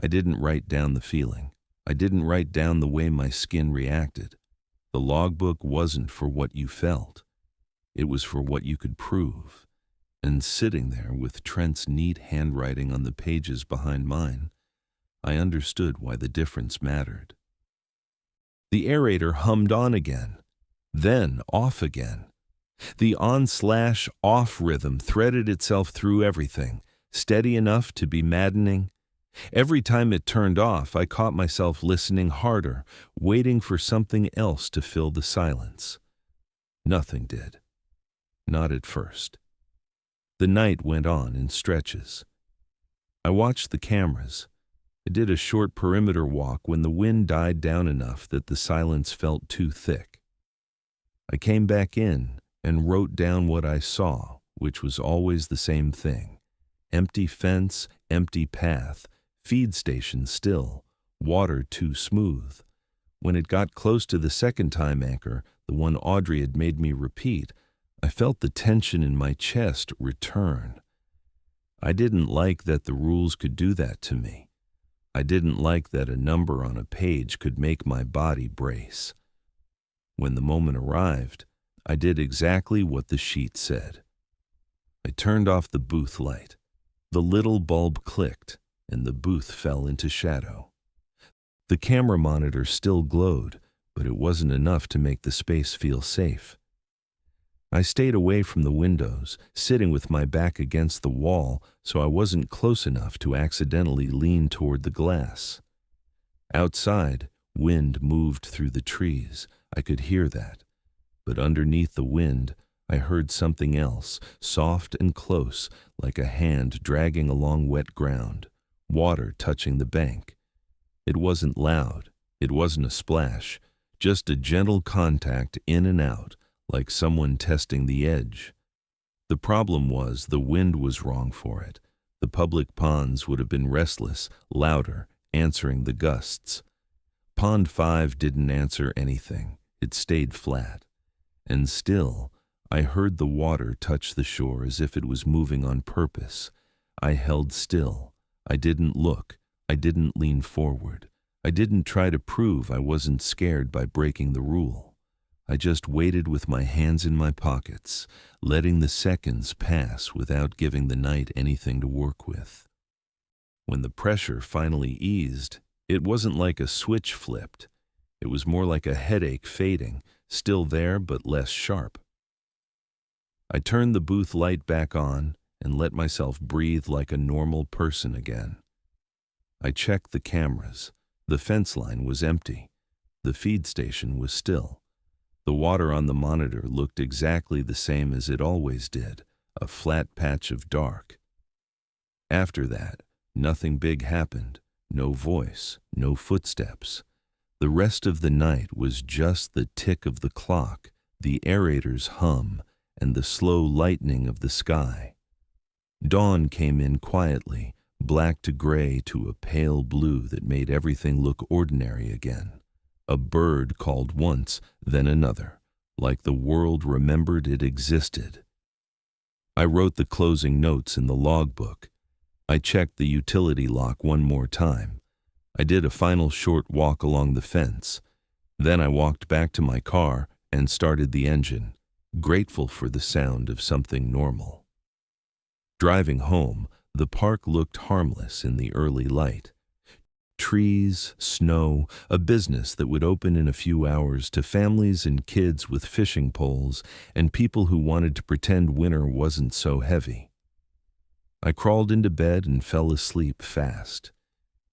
I didn't write down the feeling. I didn't write down the way my skin reacted. The logbook wasn't for what you felt. It was for what you could prove. And sitting there with Trent's neat handwriting on the pages behind mine, I understood why the difference mattered. The aerator hummed on again, then off again. The on/off rhythm threaded itself through everything, steady enough to be maddening. Every time it turned off, I caught myself listening harder, waiting for something else to fill the silence. Nothing did. Not at first. The night went on in stretches. I watched the cameras. I did a short perimeter walk when the wind died down enough that the silence felt too thick. I came back in and wrote down what I saw, which was always the same thing. Empty fence, empty path, feed station still, water too smooth. When it got close to the second time anchor, the one Audrey had made me repeat, I felt the tension in my chest return. I didn't like that the rules could do that to me. I didn't like that a number on a page could make my body brace. When the moment arrived, I did exactly what the sheet said. I turned off the booth light. The little bulb clicked, and the booth fell into shadow. The camera monitor still glowed, but it wasn't enough to make the space feel safe. I stayed away from the windows, sitting with my back against the wall so I wasn't close enough to accidentally lean toward the glass. Outside, wind moved through the trees. I could hear that. But underneath the wind, I heard something else, soft and close, like a hand dragging along wet ground, water touching the bank. It wasn't loud. It wasn't a splash, just a gentle contact in and out, like someone testing the edge. The problem was the wind was wrong for it. The public ponds would have been restless, louder, answering the gusts. Pond 5 didn't answer anything. It stayed flat. And still, I heard the water touch the shore as if it was moving on purpose. I held still. I didn't look. I didn't lean forward. I didn't try to prove I wasn't scared by breaking the rule. I just waited with my hands in my pockets, letting the seconds pass without giving the night anything to work with. When the pressure finally eased, it wasn't like a switch flipped. It was more like a headache fading, still there but less sharp. I turned the booth light back on and let myself breathe like a normal person again. I checked the cameras. The fence line was empty. The feed station was still. The water on the monitor looked exactly the same as it always did, a flat patch of dark. After that, nothing big happened, no voice, no footsteps. The rest of the night was just the tick of the clock, the aerator's hum, and the slow lightening of the sky. Dawn came in quietly, black to gray to a pale blue that made everything look ordinary again. A bird called once, then another, like the world remembered it existed. I wrote the closing notes in the logbook. I checked the utility lock one more time. I did a final short walk along the fence. Then I walked back to my car and started the engine, grateful for the sound of something normal. Driving home, the park looked harmless in the early light. Trees, snow, a business that would open in a few hours to families and kids with fishing poles and people who wanted to pretend winter wasn't so heavy. I crawled into bed and fell asleep fast.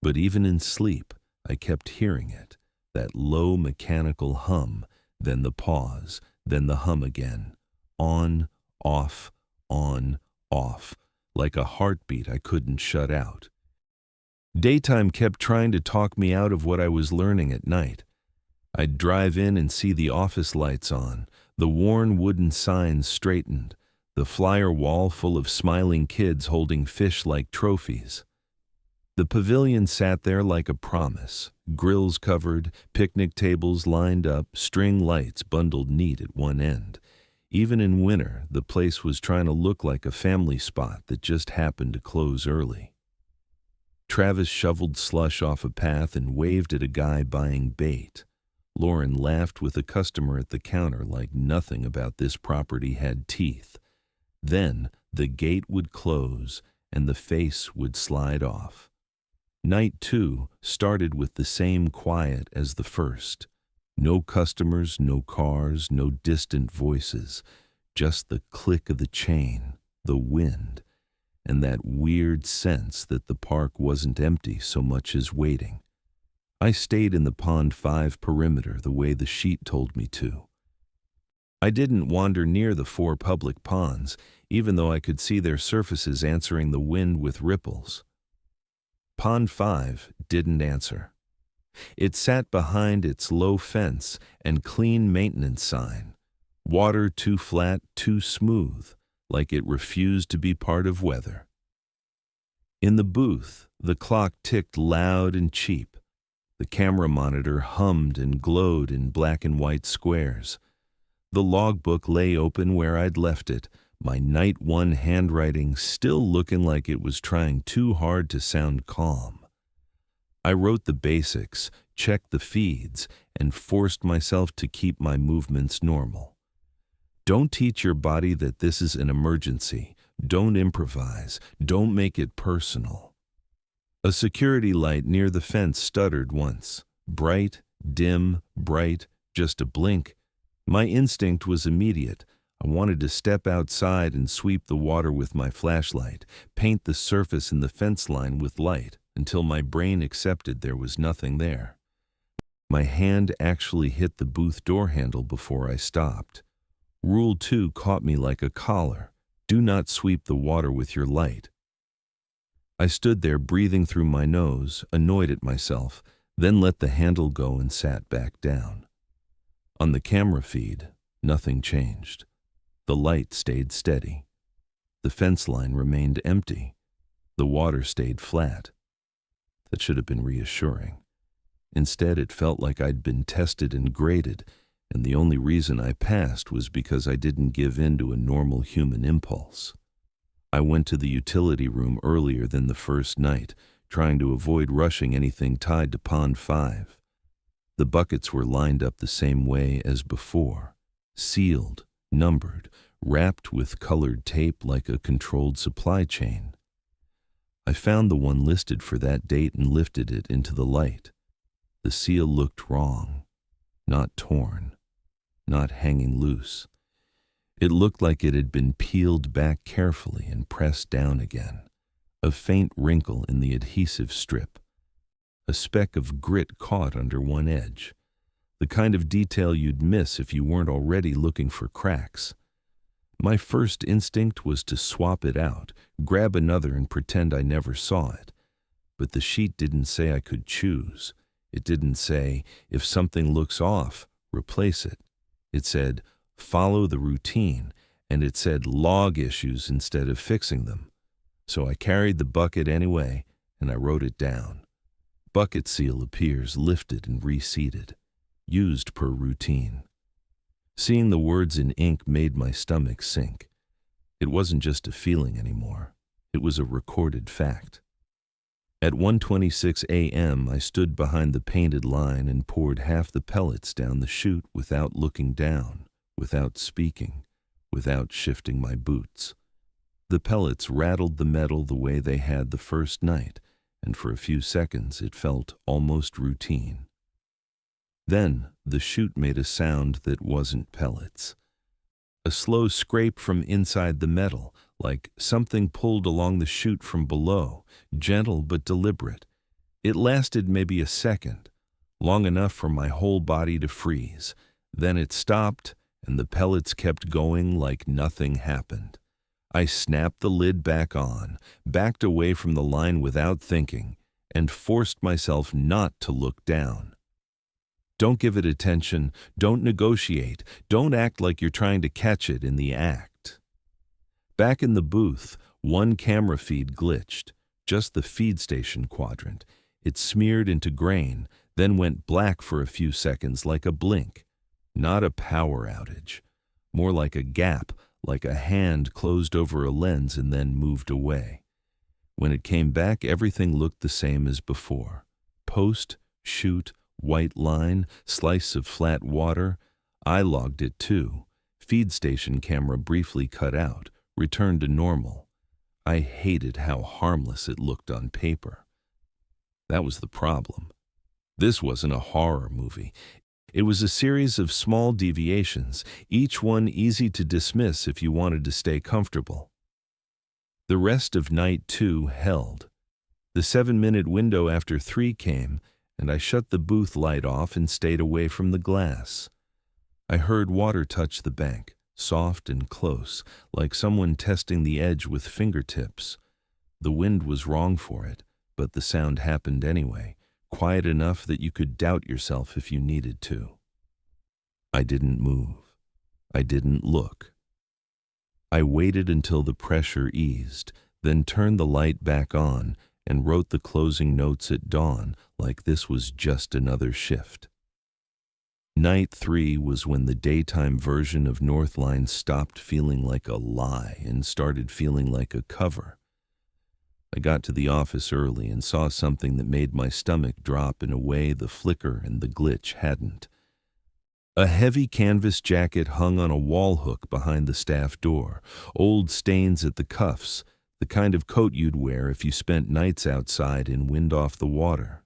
But even in sleep, I kept hearing it, that low mechanical hum, then the pause, then the hum again. On, off, like a heartbeat I couldn't shut out. Daytime kept trying to talk me out of what I was learning at night. I'd drive in and see the office lights on, the worn wooden signs straightened, the flyer wall full of smiling kids holding fish like trophies. The pavilion sat there like a promise, grills covered, picnic tables lined up, string lights bundled neat at one end. Even in winter, the place was trying to look like a family spot that just happened to close early. Travis shoveled slush off a path and waved at a guy buying bait. Lauren laughed with a customer at the counter like nothing about this property had teeth. Then the gate would close and the face would slide off. Night 2 started with the same quiet as the first. No customers, no cars, no distant voices, just the click of the chain, the wind, and that weird sense that the park wasn't empty so much as waiting. I stayed in the Pond 5 perimeter the way the sheet told me to. I didn't wander near the 4 public ponds, even though I could see their surfaces answering the wind with ripples. Pond 5 didn't answer. It sat behind its low fence and clean maintenance sign. Water too flat, too smooth, like it refused to be part of weather. In the booth, the clock ticked loud and cheap. The camera monitor hummed and glowed in black and white squares. The logbook lay open where I'd left it, my night 1 handwriting still looking like it was trying too hard to sound calm. I wrote the basics, checked the feeds, and forced myself to keep my movements normal. Don't teach your body that this is an emergency. Don't improvise. Don't make it personal. A security light near the fence stuttered once. Bright, dim, bright, just a blink. My instinct was immediate. I wanted to step outside and sweep the water with my flashlight, paint the surface in the fence line with light, until my brain accepted there was nothing there. My hand actually hit the booth door handle before I stopped. Rule 2 caught me like a collar. Do not sweep the water with your light. I stood there breathing through my nose, annoyed at myself, then let the handle go and sat back down. On the camera feed, nothing changed. The light stayed steady. The fence line remained empty. The water stayed flat. That should have been reassuring. Instead, it felt like I'd been tested and graded, and the only reason I passed was because I didn't give in to a normal human impulse. I went to the utility room earlier than the first night, trying to avoid rushing anything tied to Pond 5. The buckets were lined up the same way as before, sealed, numbered, wrapped with colored tape like a controlled supply chain. I found the one listed for that date and lifted it into the light. The seal looked wrong, not torn, not hanging loose. It looked like it had been peeled back carefully and pressed down again, a faint wrinkle in the adhesive strip, a speck of grit caught under one edge, the kind of detail you'd miss if you weren't already looking for cracks. My first instinct was to swap it out, grab another and pretend I never saw it. But the sheet didn't say I could choose. It didn't say, if something looks off, replace it. It said, follow the routine, and it said log issues instead of fixing them. So I carried the bucket anyway, and I wrote it down. Bucket seal appears lifted and reseated. Used per routine. Seeing the words in ink made my stomach sink. It wasn't just a feeling anymore. It was a recorded fact. At 1:26 a.m., I stood behind the painted line and poured half the pellets down the chute without looking down, without speaking, without shifting my boots. The pellets rattled the metal the way they had the first night, and for a few seconds it felt almost routine. Then the chute made a sound that wasn't pellets. A slow scrape from inside the metal, like something pulled along the chute from below, gentle but deliberate. It lasted maybe a second, long enough for my whole body to freeze. Then it stopped, and the pellets kept going like nothing happened. I snapped the lid back on, backed away from the line without thinking, and forced myself not to look down. Don't give it attention, don't negotiate, don't act like you're trying to catch it in the act. Back in the booth, one camera feed glitched, just the feed station quadrant. It smeared into grain, then went black for a few seconds like a blink. Not a power outage, more like a gap, like a hand closed over a lens and then moved away. When it came back, everything looked the same as before. Post, chute, white line, slice of flat water. I logged it too. Feed station camera briefly cut out, returned to normal. I hated how harmless it looked on paper. That was the problem. This wasn't a horror movie. It was a series of small deviations, each one easy to dismiss if you wanted to stay comfortable. The rest of night 2 held. The 7-minute window after 3 came, and I shut the booth light off and stayed away from the glass. I heard water touch the bank, soft and close, like someone testing the edge with fingertips. The wind was wrong for it, but the sound happened anyway, quiet enough that you could doubt yourself if you needed to. I didn't move. I didn't look. I waited until the pressure eased, then turned the light back on and wrote the closing notes at dawn like this was just another shift. Night 3 was when the daytime version of Northline stopped feeling like a lie and started feeling like a cover. I got to the office early and saw something that made my stomach drop in a way the flicker and the glitch hadn't. A heavy canvas jacket hung on a wall hook behind the staff door, old stains at the cuffs, the kind of coat you'd wear if you spent nights outside in wind off the water.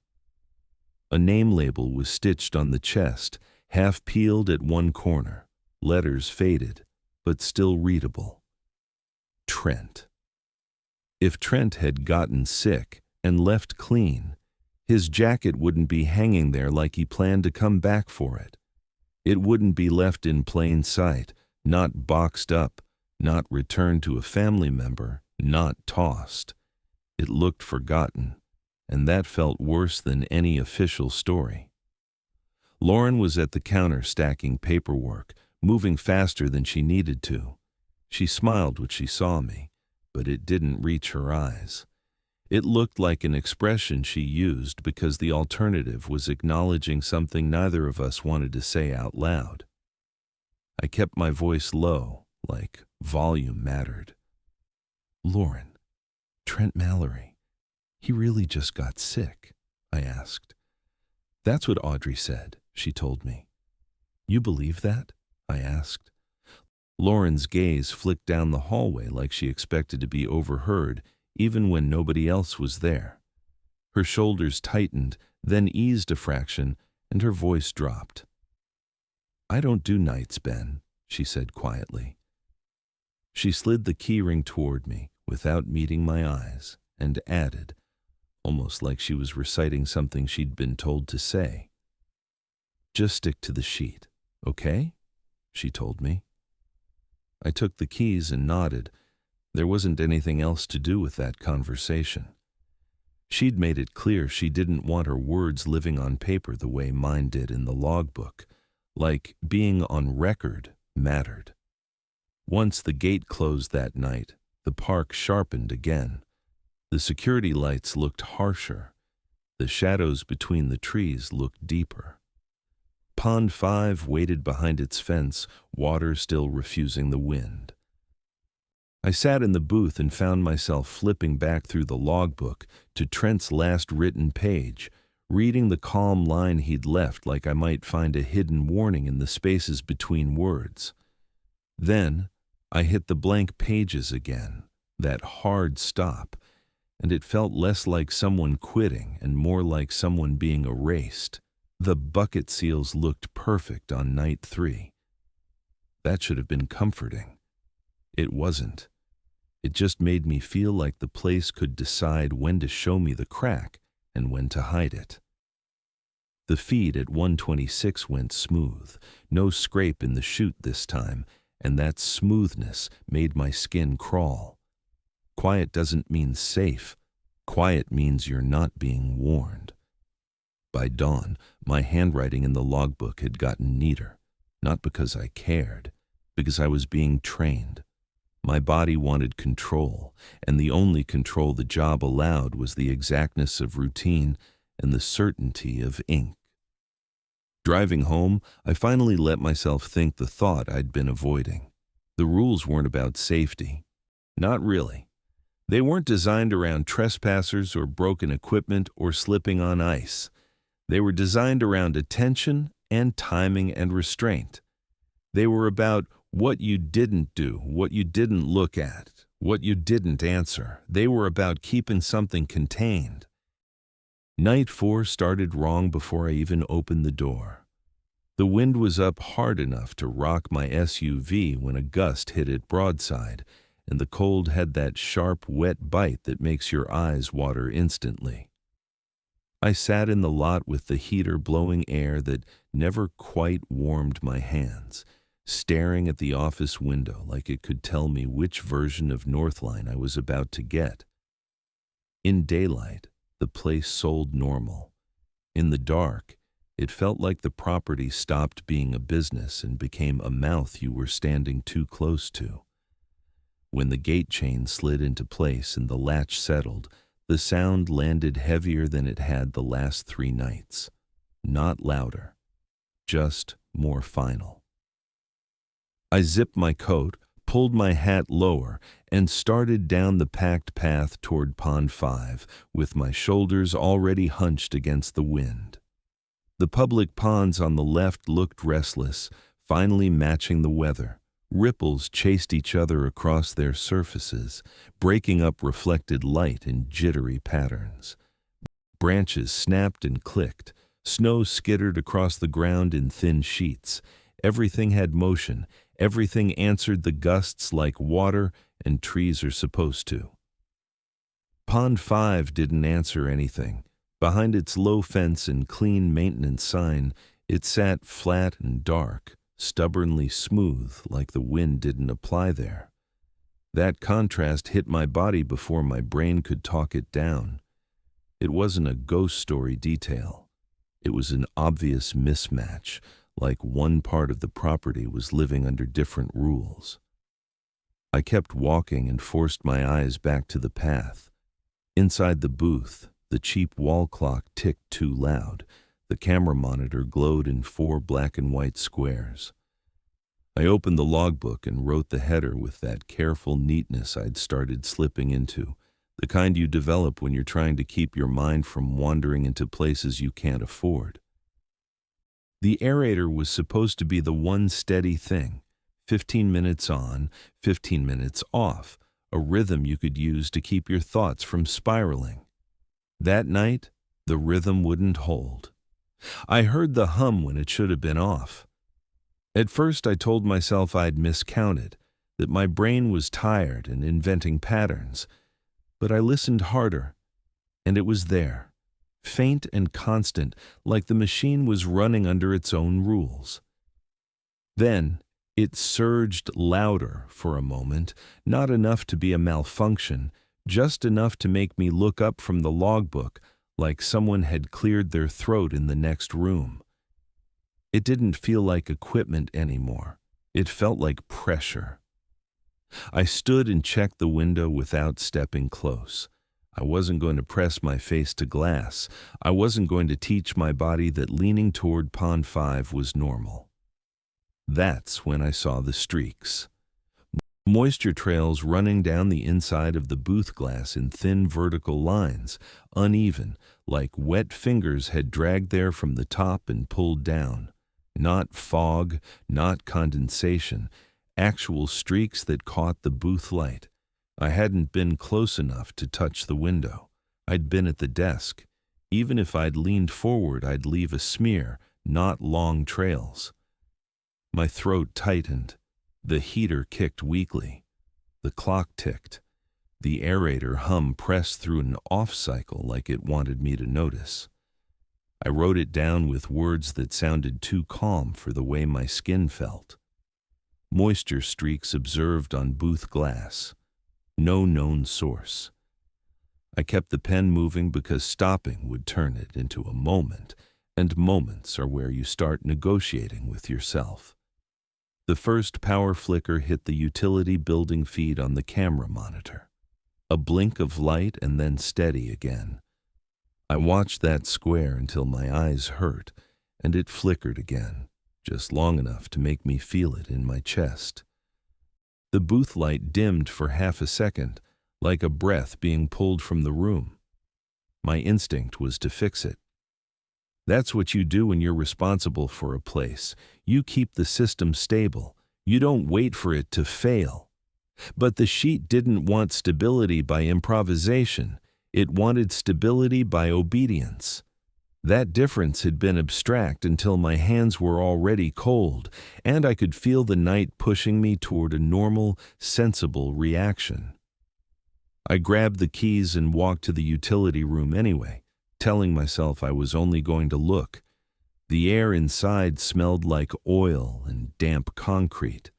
A name label was stitched on the chest, half peeled at one corner, letters faded, but still readable. Trent. If Trent had gotten sick and left clean, his jacket wouldn't be hanging there like he planned to come back for it. It wouldn't be left in plain sight, not boxed up, not returned to a family member, not tossed. It looked forgotten, and that felt worse than any official story. Lauren was at the counter stacking paperwork, moving faster than she needed to. She smiled when she saw me, but it didn't reach her eyes. It looked like an expression she used because the alternative was acknowledging something neither of us wanted to say out loud. I kept my voice low, like volume mattered. Lauren, Trent Mallory, he really just got sick, I asked. That's what Audrey said, she told me. You believe that? I asked. Lauren's gaze flicked down the hallway like she expected to be overheard, even when nobody else was there. Her shoulders tightened, then eased a fraction, and her voice dropped. I don't do nights, Ben, she said quietly. She slid the keyring toward me without meeting my eyes and added, almost like she was reciting something she'd been told to say. Just stick to the sheet, okay? She told me. I took the keys and nodded. There wasn't anything else to do with that conversation. She'd made it clear she didn't want her words living on paper the way mine did in the logbook, like being on record mattered. Once the gate closed that night, the park sharpened again. The security lights looked harsher. The shadows between the trees looked deeper. Pond 5 waited behind its fence, water still refusing the wind. I sat in the booth and found myself flipping back through the logbook to Trent's last written page, reading the calm line he'd left like I might find a hidden warning in the spaces between words. Then I hit the blank pages again, that hard stop, and it felt less like someone quitting and more like someone being erased. The bucket seals looked perfect on night 3. That should have been comforting. It wasn't. It just made me feel like the place could decide when to show me the crack and when to hide it. The feed at 126 went smooth, no scrape in the chute this time, and that smoothness made my skin crawl. Quiet doesn't mean safe. Quiet means you're not being warned. By dawn, my handwriting in the logbook had gotten neater, not because I cared, because I was being trained. My body wanted control, and the only control the job allowed was the exactness of routine and the certainty of ink. Driving home, I finally let myself think the thought I'd been avoiding. The rules weren't about safety. Not really. They weren't designed around trespassers or broken equipment or slipping on ice. They were designed around attention and timing and restraint. They were about what you didn't do, what you didn't look at, what you didn't answer. They were about keeping something contained. Night 4 started wrong before I even opened the door. The wind was up hard enough to rock my SUV when a gust hit it broadside, and the cold had that sharp, wet bite that makes your eyes water instantly. I sat in the lot with the heater blowing air that never quite warmed my hands, staring at the office window like it could tell me which version of Northline I was about to get. In daylight, the place sold normal. In the dark, it felt like the property stopped being a business and became a mouth you were standing too close to. When the gate chain slid into place and the latch settled, the sound landed heavier than it had the last 3 nights. Not louder, just more final. I zipped my coat, pulled my hat lower, and started down the packed path toward Pond 5, with my shoulders already hunched against the wind. The public ponds on the left looked restless, finally matching the weather. Ripples chased each other across their surfaces, breaking up reflected light in jittery patterns. Branches snapped and clicked. Snow skittered across the ground in thin sheets. Everything had motion. Everything answered the gusts like water and trees are supposed to. Pond 5 didn't answer anything. Behind its low fence and clean maintenance sign, it sat flat and dark, stubbornly smooth, like the wind didn't apply there. That contrast hit my body before my brain could talk it down. It wasn't a ghost story detail. It was an obvious mismatch, like one part of the property was living under different rules. I kept walking and forced my eyes back to the path. Inside the booth, the cheap wall clock ticked too loud. The camera monitor glowed in 4 black and white squares. I opened the logbook and wrote the header with that careful neatness I'd started slipping into, the kind you develop when you're trying to keep your mind from wandering into places you can't afford. The aerator was supposed to be the one steady thing, 15 minutes on, 15 minutes off, a rhythm you could use to keep your thoughts from spiraling. That night, the rhythm wouldn't hold. I heard the hum when it should have been off. At first, I told myself I'd miscounted, that my brain was tired and inventing patterns. But I listened harder, and it was there, faint and constant, like the machine was running under its own rules. Then, it surged louder for a moment, not enough to be a malfunction, just enough to make me look up from the logbook like someone had cleared their throat in the next room. It didn't feel like equipment anymore. It felt like pressure. I stood and checked the window without stepping close. I wasn't going to press my face to glass. I wasn't going to teach my body that leaning toward Pond 5 was normal. That's when I saw the streaks. Moisture trails running down the inside of the booth glass in thin vertical lines, uneven, like wet fingers had dragged there from the top and pulled down. Not fog, not condensation, actual streaks that caught the booth light. I hadn't been close enough to touch the window. I'd been at the desk. Even if I'd leaned forward, I'd leave a smear, not long trails. My throat tightened. The heater kicked weakly. The clock ticked. The aerator hum pressed through an off cycle like it wanted me to notice. I wrote it down with words that sounded too calm for the way my skin felt. Moisture streaks observed on booth glass. No known source. I kept the pen moving because stopping would turn it into a moment, and moments are where you start negotiating with yourself. The first power flicker hit the utility building feed on the camera monitor. A blink of light and then steady again. I watched that square until my eyes hurt, and it flickered again, just long enough to make me feel it in my chest. The booth light dimmed for half a second, like a breath being pulled from the room. My instinct was to fix it. That's what you do when you're responsible for a place. You keep the system stable. You don't wait for it to fail. But the sheet didn't want stability by improvisation. It wanted stability by obedience. That difference had been abstract until my hands were already cold, and I could feel the night pushing me toward a normal, sensible reaction. I grabbed the keys and walked to the utility room anyway, telling myself I was only going to look. The air inside smelled like oil and damp concrete.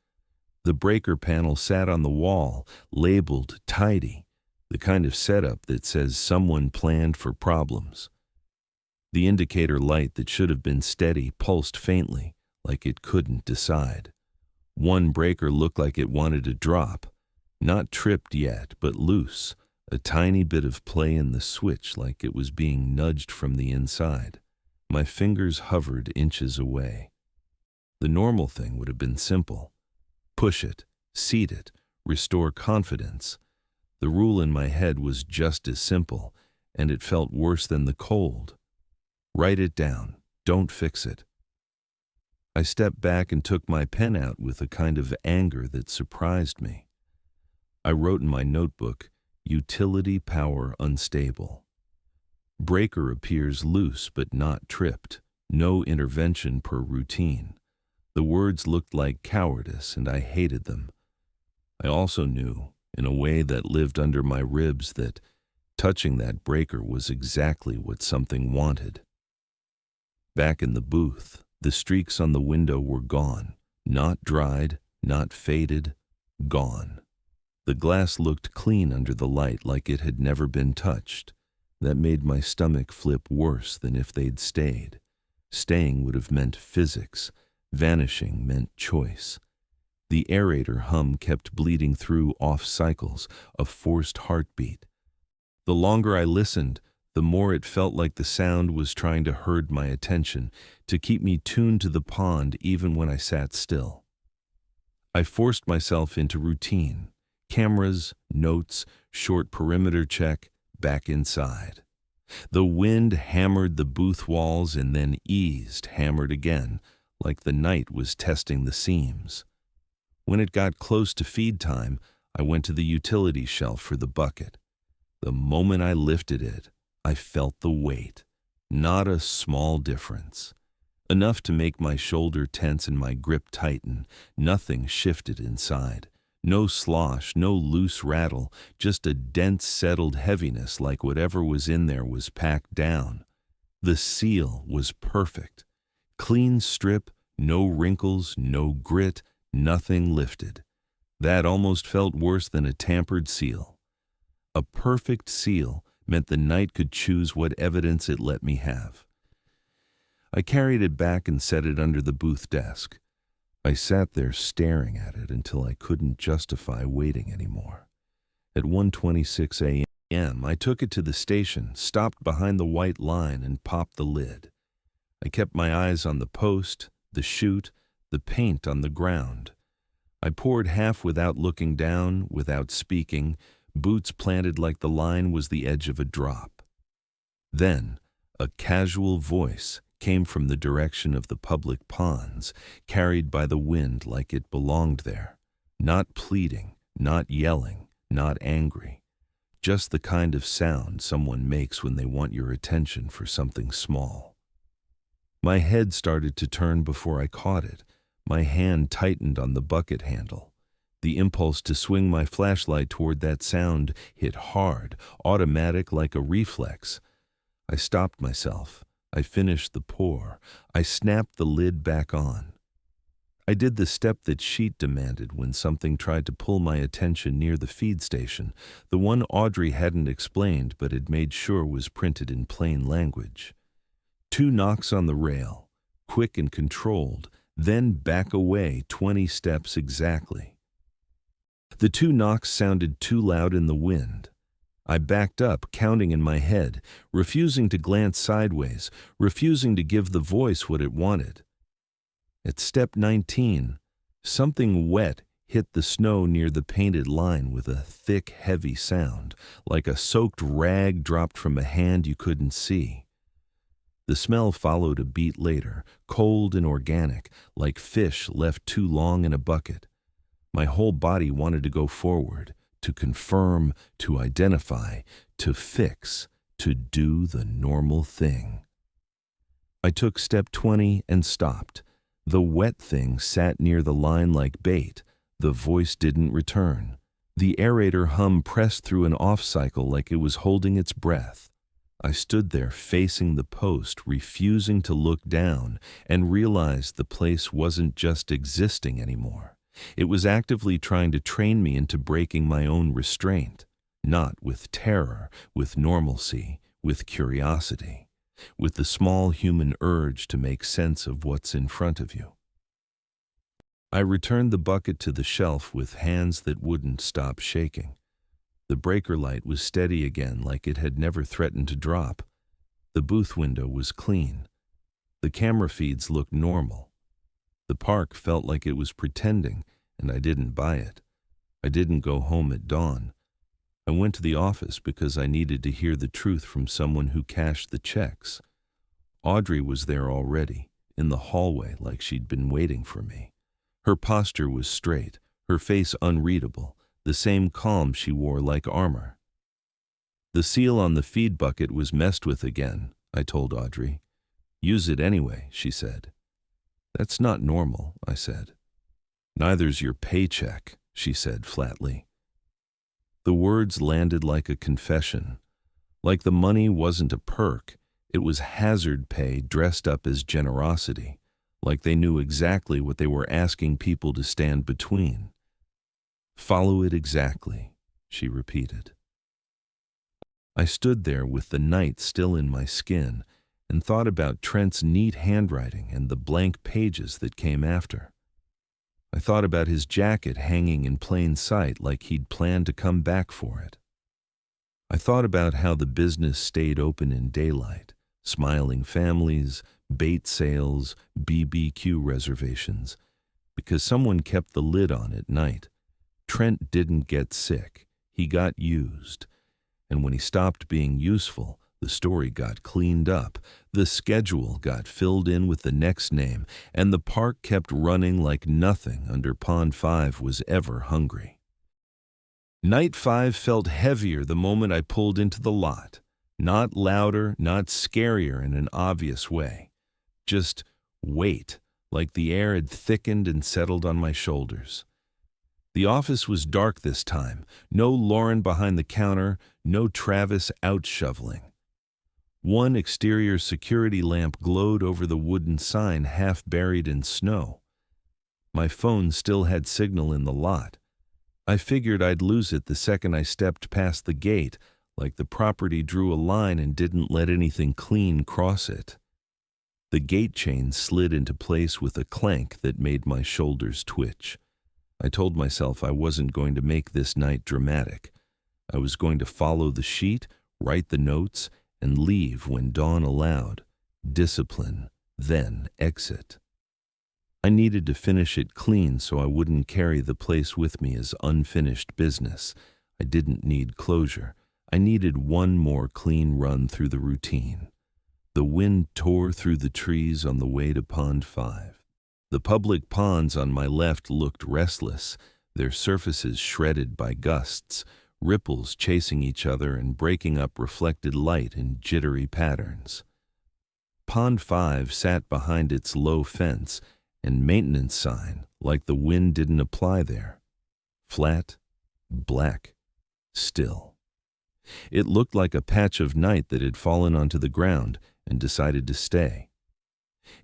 The breaker panel sat on the wall, labeled tidy, the kind of setup that says someone planned for problems. The indicator light that should have been steady pulsed faintly, like it couldn't decide. One breaker looked like it wanted to drop. Not tripped yet, but loose, a tiny bit of play in the switch like it was being nudged from the inside. My fingers hovered inches away. The normal thing would have been simple. Push it, seat it, restore confidence. The rule in my head was just as simple, and it felt worse than the cold. Write it down, don't fix it. I stepped back and took my pen out with a kind of anger that surprised me. I wrote in my notebook, utility power unstable. Breaker appears loose but not tripped. No intervention per routine. The words looked like cowardice and I hated them. I also knew, in a way that lived under my ribs, that touching that breaker was exactly what something wanted. Back in the booth, the streaks on the window were gone. Not dried, not faded, gone. The glass looked clean under the light like it had never been touched. That made my stomach flip worse than if they'd stayed. Staying would have meant physics. Vanishing meant choice. The aerator hum kept bleeding through off cycles, a forced heartbeat. The longer I listened, the more it felt like the sound was trying to herd my attention, to keep me tuned to the pond even when I sat still. I forced myself into routine. Cameras, notes, short perimeter check, back inside. The wind hammered the booth walls and then eased, hammered again, like the night was testing the seams. When it got close to feed time, I went to the utility shelf for the bucket. The moment I lifted it, I felt the weight. Not a small difference. Enough to make my shoulder tense and my grip tighten. Nothing shifted inside. No slosh, no loose rattle, just a dense, settled heaviness like whatever was in there was packed down. The seal was perfect. Clean strip, no wrinkles, no grit, nothing lifted. That almost felt worse than a tampered seal. A perfect seal meant the night could choose what evidence it let me have. I carried it back and set it under the booth desk. I sat there staring at it until I couldn't justify waiting anymore. At 1:26 a.m., I took it to the station, stopped behind the white line, and popped the lid. I kept my eyes on the post, the chute, the paint on the ground. I poured half without looking down, without speaking, boots planted like the line was the edge of a drop. Then, a casual voice came from the direction of the public ponds, carried by the wind like it belonged there. Not pleading, not yelling, not angry. Just the kind of sound someone makes when they want your attention for something small. My head started to turn before I caught it. My hand tightened on the bucket handle. The impulse to swing my flashlight toward that sound hit hard, automatic like a reflex. I stopped myself. I finished the pour. I snapped the lid back on. I did the step that sheet demanded when something tried to pull my attention near the feed station, the one Audrey hadn't explained but had made sure was printed in plain language. 2 knocks on the rail, quick and controlled, then back away 20 steps exactly. The 2 knocks sounded too loud in the wind. I backed up, counting in my head, refusing to glance sideways, refusing to give the voice what it wanted. At step 19, something wet hit the snow near the painted line with a thick, heavy sound, like a soaked rag dropped from a hand you couldn't see. The smell followed a beat later, cold and organic, like fish left too long in a bucket. My whole body wanted to go forward, to confirm, to identify, to fix, to do the normal thing. I took step 20 and stopped. The wet thing sat near the line like bait. The voice didn't return. The aerator hum pressed through an off cycle like it was holding its breath. I stood there facing the post, refusing to look down, and realized the place wasn't just existing anymore. It was actively trying to train me into breaking my own restraint, not with terror, with normalcy, with curiosity, with the small human urge to make sense of what's in front of you. I returned the bucket to the shelf with hands that wouldn't stop shaking. The breaker light was steady again, like it had never threatened to drop. The booth window was clean. The camera feeds looked normal. The park felt like it was pretending, and I didn't buy it. I didn't go home at dawn. I went to the office because I needed to hear the truth from someone who cashed the checks. Audrey was there already, in the hallway like she'd been waiting for me. Her posture was straight, her face unreadable, the same calm she wore like armor. The seal on the feed bucket was messed with again, I told Audrey. Use it anyway, she said. That's not normal, I said. Neither's your paycheck, she said flatly. The words landed like a confession. Like the money wasn't a perk, it was hazard pay dressed up as generosity, like they knew exactly what they were asking people to stand between. Follow it exactly, she repeated. I stood there with the night still in my skin and thought about Trent's neat handwriting and the blank pages that came after. I thought about his jacket hanging in plain sight like he'd planned to come back for it. I thought about how the business stayed open in daylight, smiling families, bait sales, BBQ reservations, because someone kept the lid on at night. Trent didn't get sick, he got used. And when he stopped being useful, the story got cleaned up, the schedule got filled in with the next name, and the park kept running like nothing under Pond 5 was ever hungry. Night 5 felt heavier the moment I pulled into the lot. Not louder, not scarier in an obvious way. Just weight, like the air had thickened and settled on my shoulders. The office was dark this time. No Lauren behind the counter, no Travis out shoveling. One exterior security lamp glowed over the wooden sign half buried in snow. My phone still had signal in the lot. I figured I'd lose it the second I stepped past the gate, like the property drew a line and didn't let anything clean cross it. The gate chain slid into place with a clank that made my shoulders twitch. I told myself I wasn't going to make this night dramatic. I was going to follow the sheet, write the notes, and leave when dawn allowed. Discipline, then exit. I needed to finish it clean so I wouldn't carry the place with me as unfinished business. I didn't need closure. I needed one more clean run through the routine. The wind tore through the trees on the way to Pond 5. The public ponds on my left looked restless, their surfaces shredded by gusts, ripples chasing each other and breaking up reflected light in jittery patterns. Pond 5 sat behind its low fence and maintenance sign like the wind didn't apply there. Flat, black, still. It looked like a patch of night that had fallen onto the ground and decided to stay.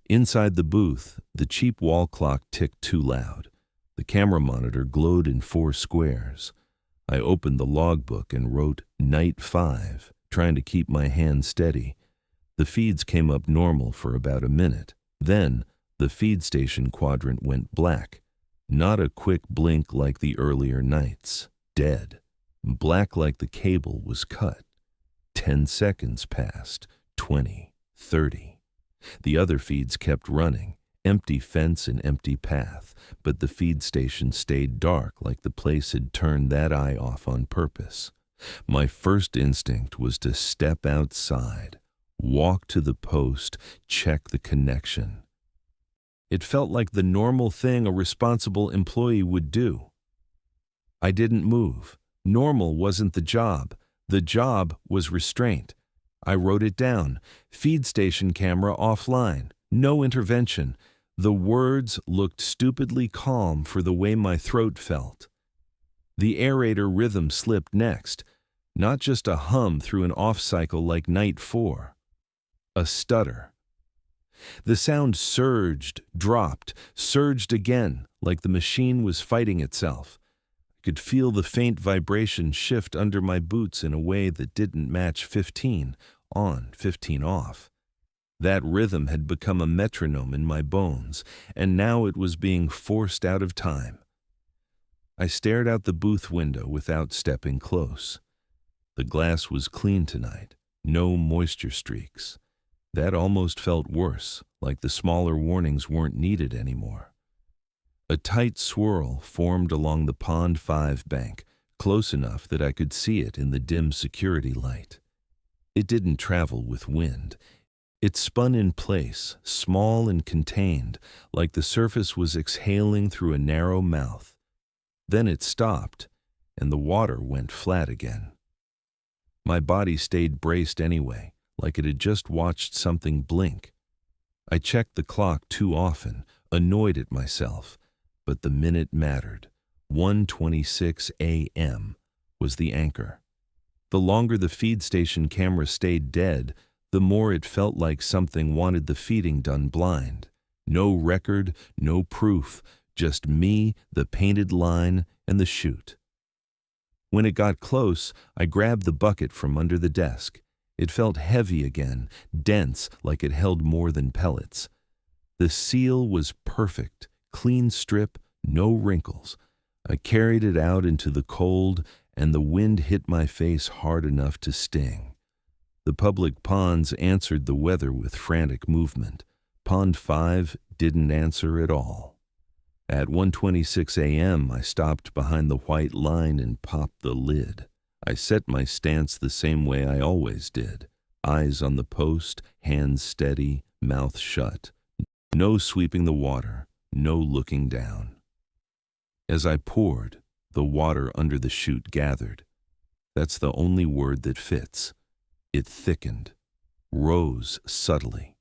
Inside the booth, the cheap wall clock ticked too loud. The camera monitor glowed in 4 squares. I opened the logbook and wrote Night 5, trying to keep my hand steady. The feeds came up normal for about a minute. Then, the feed station quadrant went black. Not a quick blink like the earlier nights. Dead. Black like the cable was cut. 10 seconds passed. 20. 30. The other feeds kept running. Empty fence and empty path. But the feed station stayed dark like the place had turned that eye off on purpose. My first instinct was to step outside, walk to the post, check the connection. It felt like the normal thing a responsible employee would do. I didn't move. Normal wasn't the job. The job was restraint. I wrote it down. Feed station camera offline. No intervention. The words looked stupidly calm for the way my throat felt. The aerator rhythm slipped next. Not just a hum through an off cycle like night 4. A stutter. The sound surged, dropped, surged again, like the machine was fighting itself. I could feel the faint vibration shift under my boots in a way that didn't match 15 on, 15 off. That rhythm had become a metronome in my bones, and now it was being forced out of time. I stared out the booth window without stepping close. The glass was clean tonight, no moisture streaks. That almost felt worse, like the smaller warnings weren't needed anymore. A tight swirl formed along the Pond 5 bank, close enough that I could see it in the dim security light. It didn't travel with wind. It spun in place, small and contained, like the surface was exhaling through a narrow mouth. Then it stopped, and the water went flat again. My body stayed braced anyway, like it had just watched something blink. I checked the clock too often, annoyed at myself, but the minute mattered. 1:26 a.m. was the anchor. The longer the feed station camera stayed dead, the more it felt like something wanted the feeding done blind. No record, no proof, just me, the painted line, and the chute. When it got close, I grabbed the bucket from under the desk. It felt heavy again, dense, like it held more than pellets. The seal was perfect, clean strip, no wrinkles. I carried it out into the cold, and the wind hit my face hard enough to sting. The public ponds answered the weather with frantic movement. Pond 5 didn't answer at all. At 1:26 a.m., I stopped behind the white line and popped the lid. I set my stance the same way I always did. Eyes on the post, hands steady, mouth shut. No sweeping the water, no looking down. As I poured, the water under the chute gathered. That's the only word that fits. It thickened, rose subtly.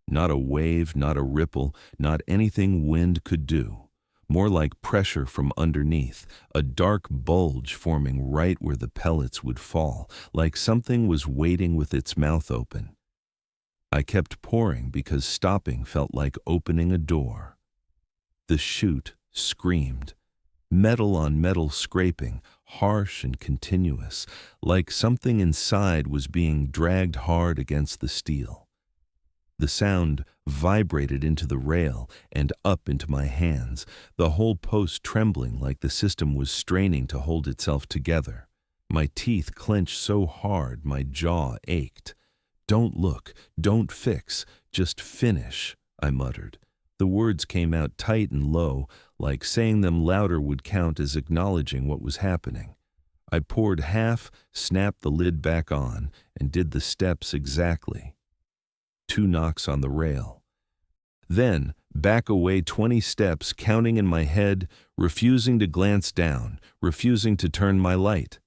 Not a wave, not a ripple, not anything wind could do. More like pressure from underneath, a dark bulge forming right where the pellets would fall, like something was waiting with its mouth open. I kept pouring because stopping felt like opening a door. The chute screamed, metal on metal scraping, harsh and continuous, like something inside was being dragged hard against the steel. The sound vibrated into the rail and up into my hands, the whole post trembling like the system was straining to hold itself together. My teeth clenched so hard my jaw ached. "Don't look, don't fix, just finish," I muttered. The words came out tight and low, like saying them louder would count as acknowledging what was happening. I poured half, snapped the lid back on, and did the steps exactly. 2 knocks on the rail. Then, Back away 20 steps, counting in my head, refusing to glance down, refusing to turn my light.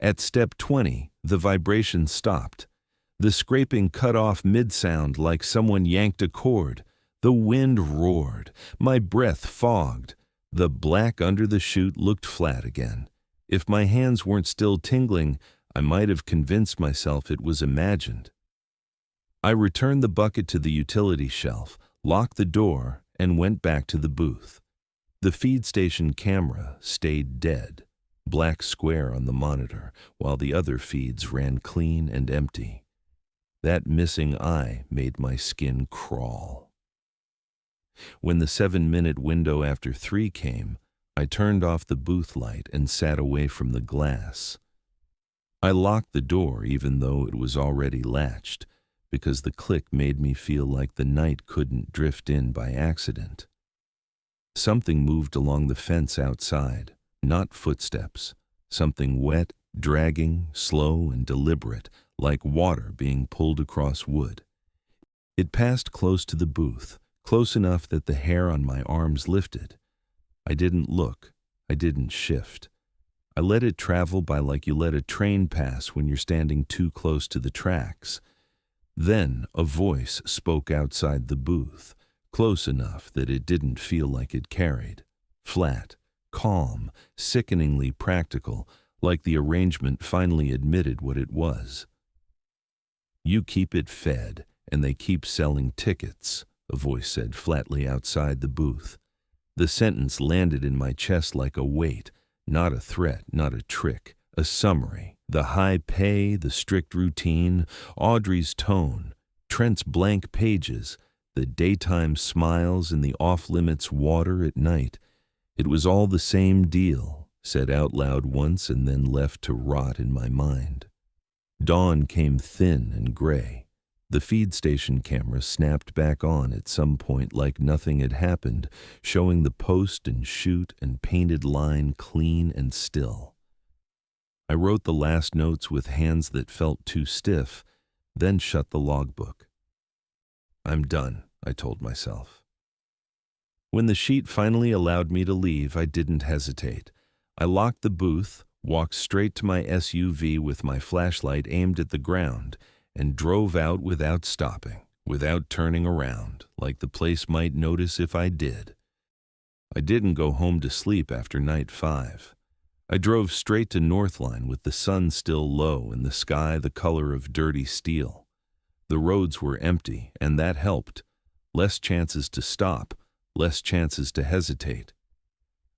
At step 20, the vibration stopped. The scraping cut off mid-sound like someone yanked a cord. The wind roared. My breath fogged. The black under the chute looked flat again. If my hands weren't still tingling, I might have convinced myself it was imagined. I returned the bucket to the utility shelf, locked the door, and went back to the booth. The feed station camera stayed dead, black square on the monitor, while the other feeds ran clean and empty. That missing eye made my skin crawl. When the 7-minute window after 3 came, I turned off the booth light and sat away from the glass. I locked the door even though it was already latched, because the click made me feel like the night couldn't drift in by accident. Something moved along the fence outside, not footsteps, something wet, dragging, slow and deliberate, like water being pulled across wood. It passed close to the booth, close enough that the hair on my arms lifted. I didn't look. I didn't shift. I let it travel by like you let a train pass when you're standing too close to the tracks. Then a voice spoke outside the booth, close enough that it didn't feel like it carried. Flat, calm, sickeningly practical, like the arrangement finally admitted what it was. "You keep it fed, and they keep selling tickets," a voice said flatly outside the booth. The sentence landed in my chest like a weight, not a threat, not a trick, a summary. The high pay, the strict routine, Audrey's tone, Trent's blank pages, the daytime smiles and the off-limits water at night. It was all the same deal, said out loud once and then left to rot in my mind. Dawn came thin and gray. The feed station camera snapped back on at some point like nothing had happened, showing the post and chute and painted line clean and still. I wrote the last notes with hands that felt too stiff, then shut the logbook. "I'm done," I told myself. When the sheet finally allowed me to leave, I didn't hesitate. I locked the booth, walked straight to my SUV with my flashlight aimed at the ground, and drove out without stopping, without turning around, like the place might notice if I did. I didn't go home to sleep after night 5. I drove straight to Northline with the sun still low and the sky the color of dirty steel. The roads were empty, and that helped. Less chances to stop, less chances to hesitate.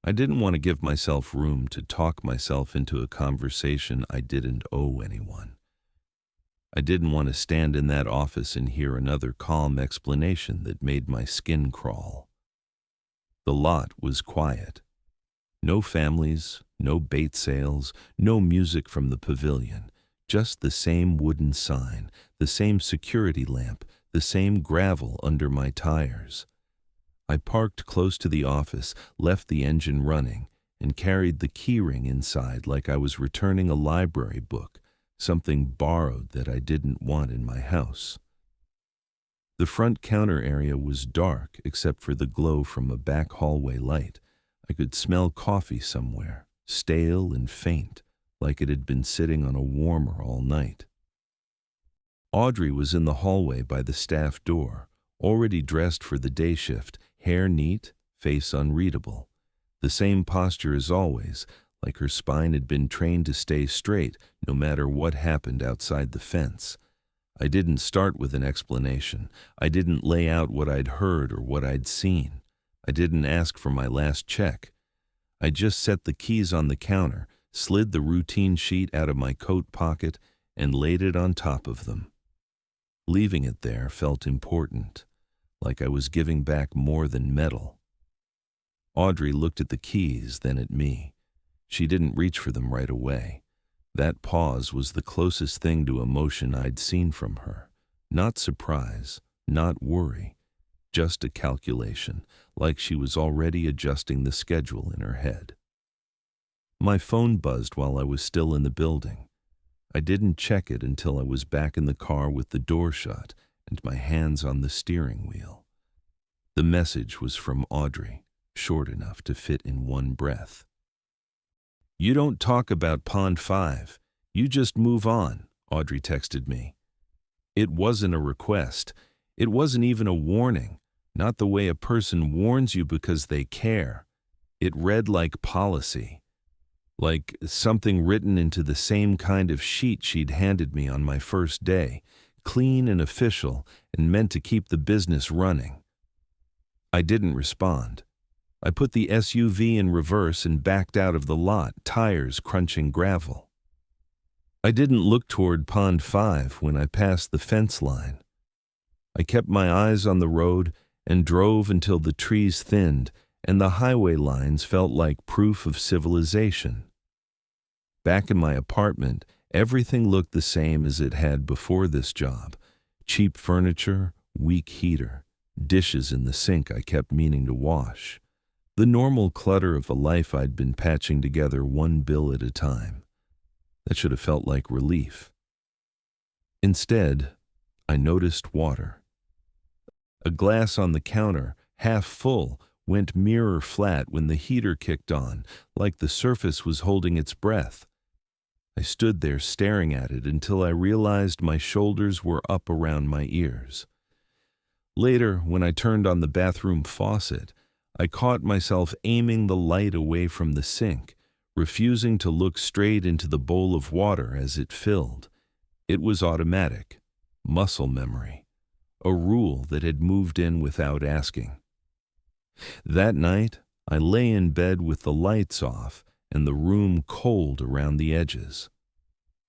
I didn't want to give myself room to talk myself into a conversation I didn't owe anyone. I didn't want to stand in that office and hear another calm explanation that made my skin crawl. The lot was quiet. No families, no bait sales, no music from the pavilion, just the same wooden sign, the same security lamp, the same gravel under my tires. I parked close to the office, left the engine running, and carried the keyring inside like I was returning a library book, something borrowed that I didn't want in my house. The front counter area was dark except for the glow from a back hallway light. I could smell coffee somewhere, stale and faint, like it had been sitting on a warmer all night. Audrey was in the hallway by the staff door, already dressed for the day shift, hair neat, face unreadable. The same posture as always, like her spine had been trained to stay straight no matter what happened outside the fence. I didn't start with an explanation. I didn't lay out what I'd heard or what I'd seen. I didn't ask for my last check. I just set the keys on the counter, slid the routine sheet out of my coat pocket, and laid it on top of them. Leaving it there felt important, like I was giving back more than metal. Audrey looked at the keys, then at me. She didn't reach for them right away. That pause was the closest thing to emotion I'd seen from her. Not surprise, not worry, just a calculation, like she was already adjusting the schedule in her head. My phone buzzed while I was still in the building. I didn't check it until I was back in the car with the door shut and my hands on the steering wheel. The message was from Audrey, short enough to fit in one breath. "You don't talk about Pond 5. You just move on," Audrey texted me. It wasn't a request. It wasn't even a warning, not the way a person warns you because they care. It read like policy, like something written into the same kind of sheet she'd handed me on my first day, clean and official and meant to keep the business running. I didn't respond. I put the SUV in reverse and backed out of the lot, tires crunching gravel. I didn't look toward Pond 5 when I passed the fence line. I kept my eyes on the road and drove until the trees thinned and the highway lines felt like proof of civilization. Back in my apartment, everything looked the same as it had before this job. Cheap furniture, weak heater, dishes in the sink I kept meaning to wash. The normal clutter of a life I'd been patching together one bill at a time. That should have felt like relief. Instead, I noticed water. A glass on the counter, half full, went mirror flat when the heater kicked on, like the surface was holding its breath. I stood there staring at it until I realized my shoulders were up around my ears. Later, when I turned on the bathroom faucet, I caught myself aiming the light away from the sink, refusing to look straight into the bowl of water as it filled. It was automatic, muscle memory, a rule that had moved in without asking. That night, I lay in bed with the lights off and the room cold around the edges.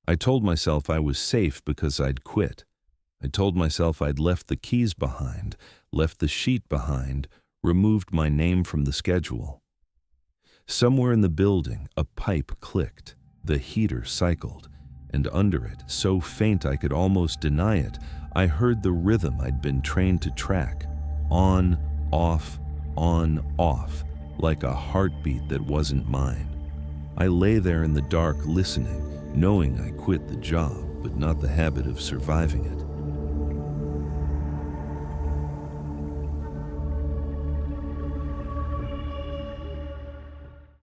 I told myself I was safe because I'd quit. I told myself I'd left the keys behind, left the sheet behind, removed my name from the schedule. Somewhere in the building, a pipe clicked, the heater cycled, and under it, so faint I could almost deny it, I heard the rhythm I'd been trained to track. On, off, like a heartbeat that wasn't mine. I lay there in the dark listening, knowing I quit the job, but not the habit of surviving it.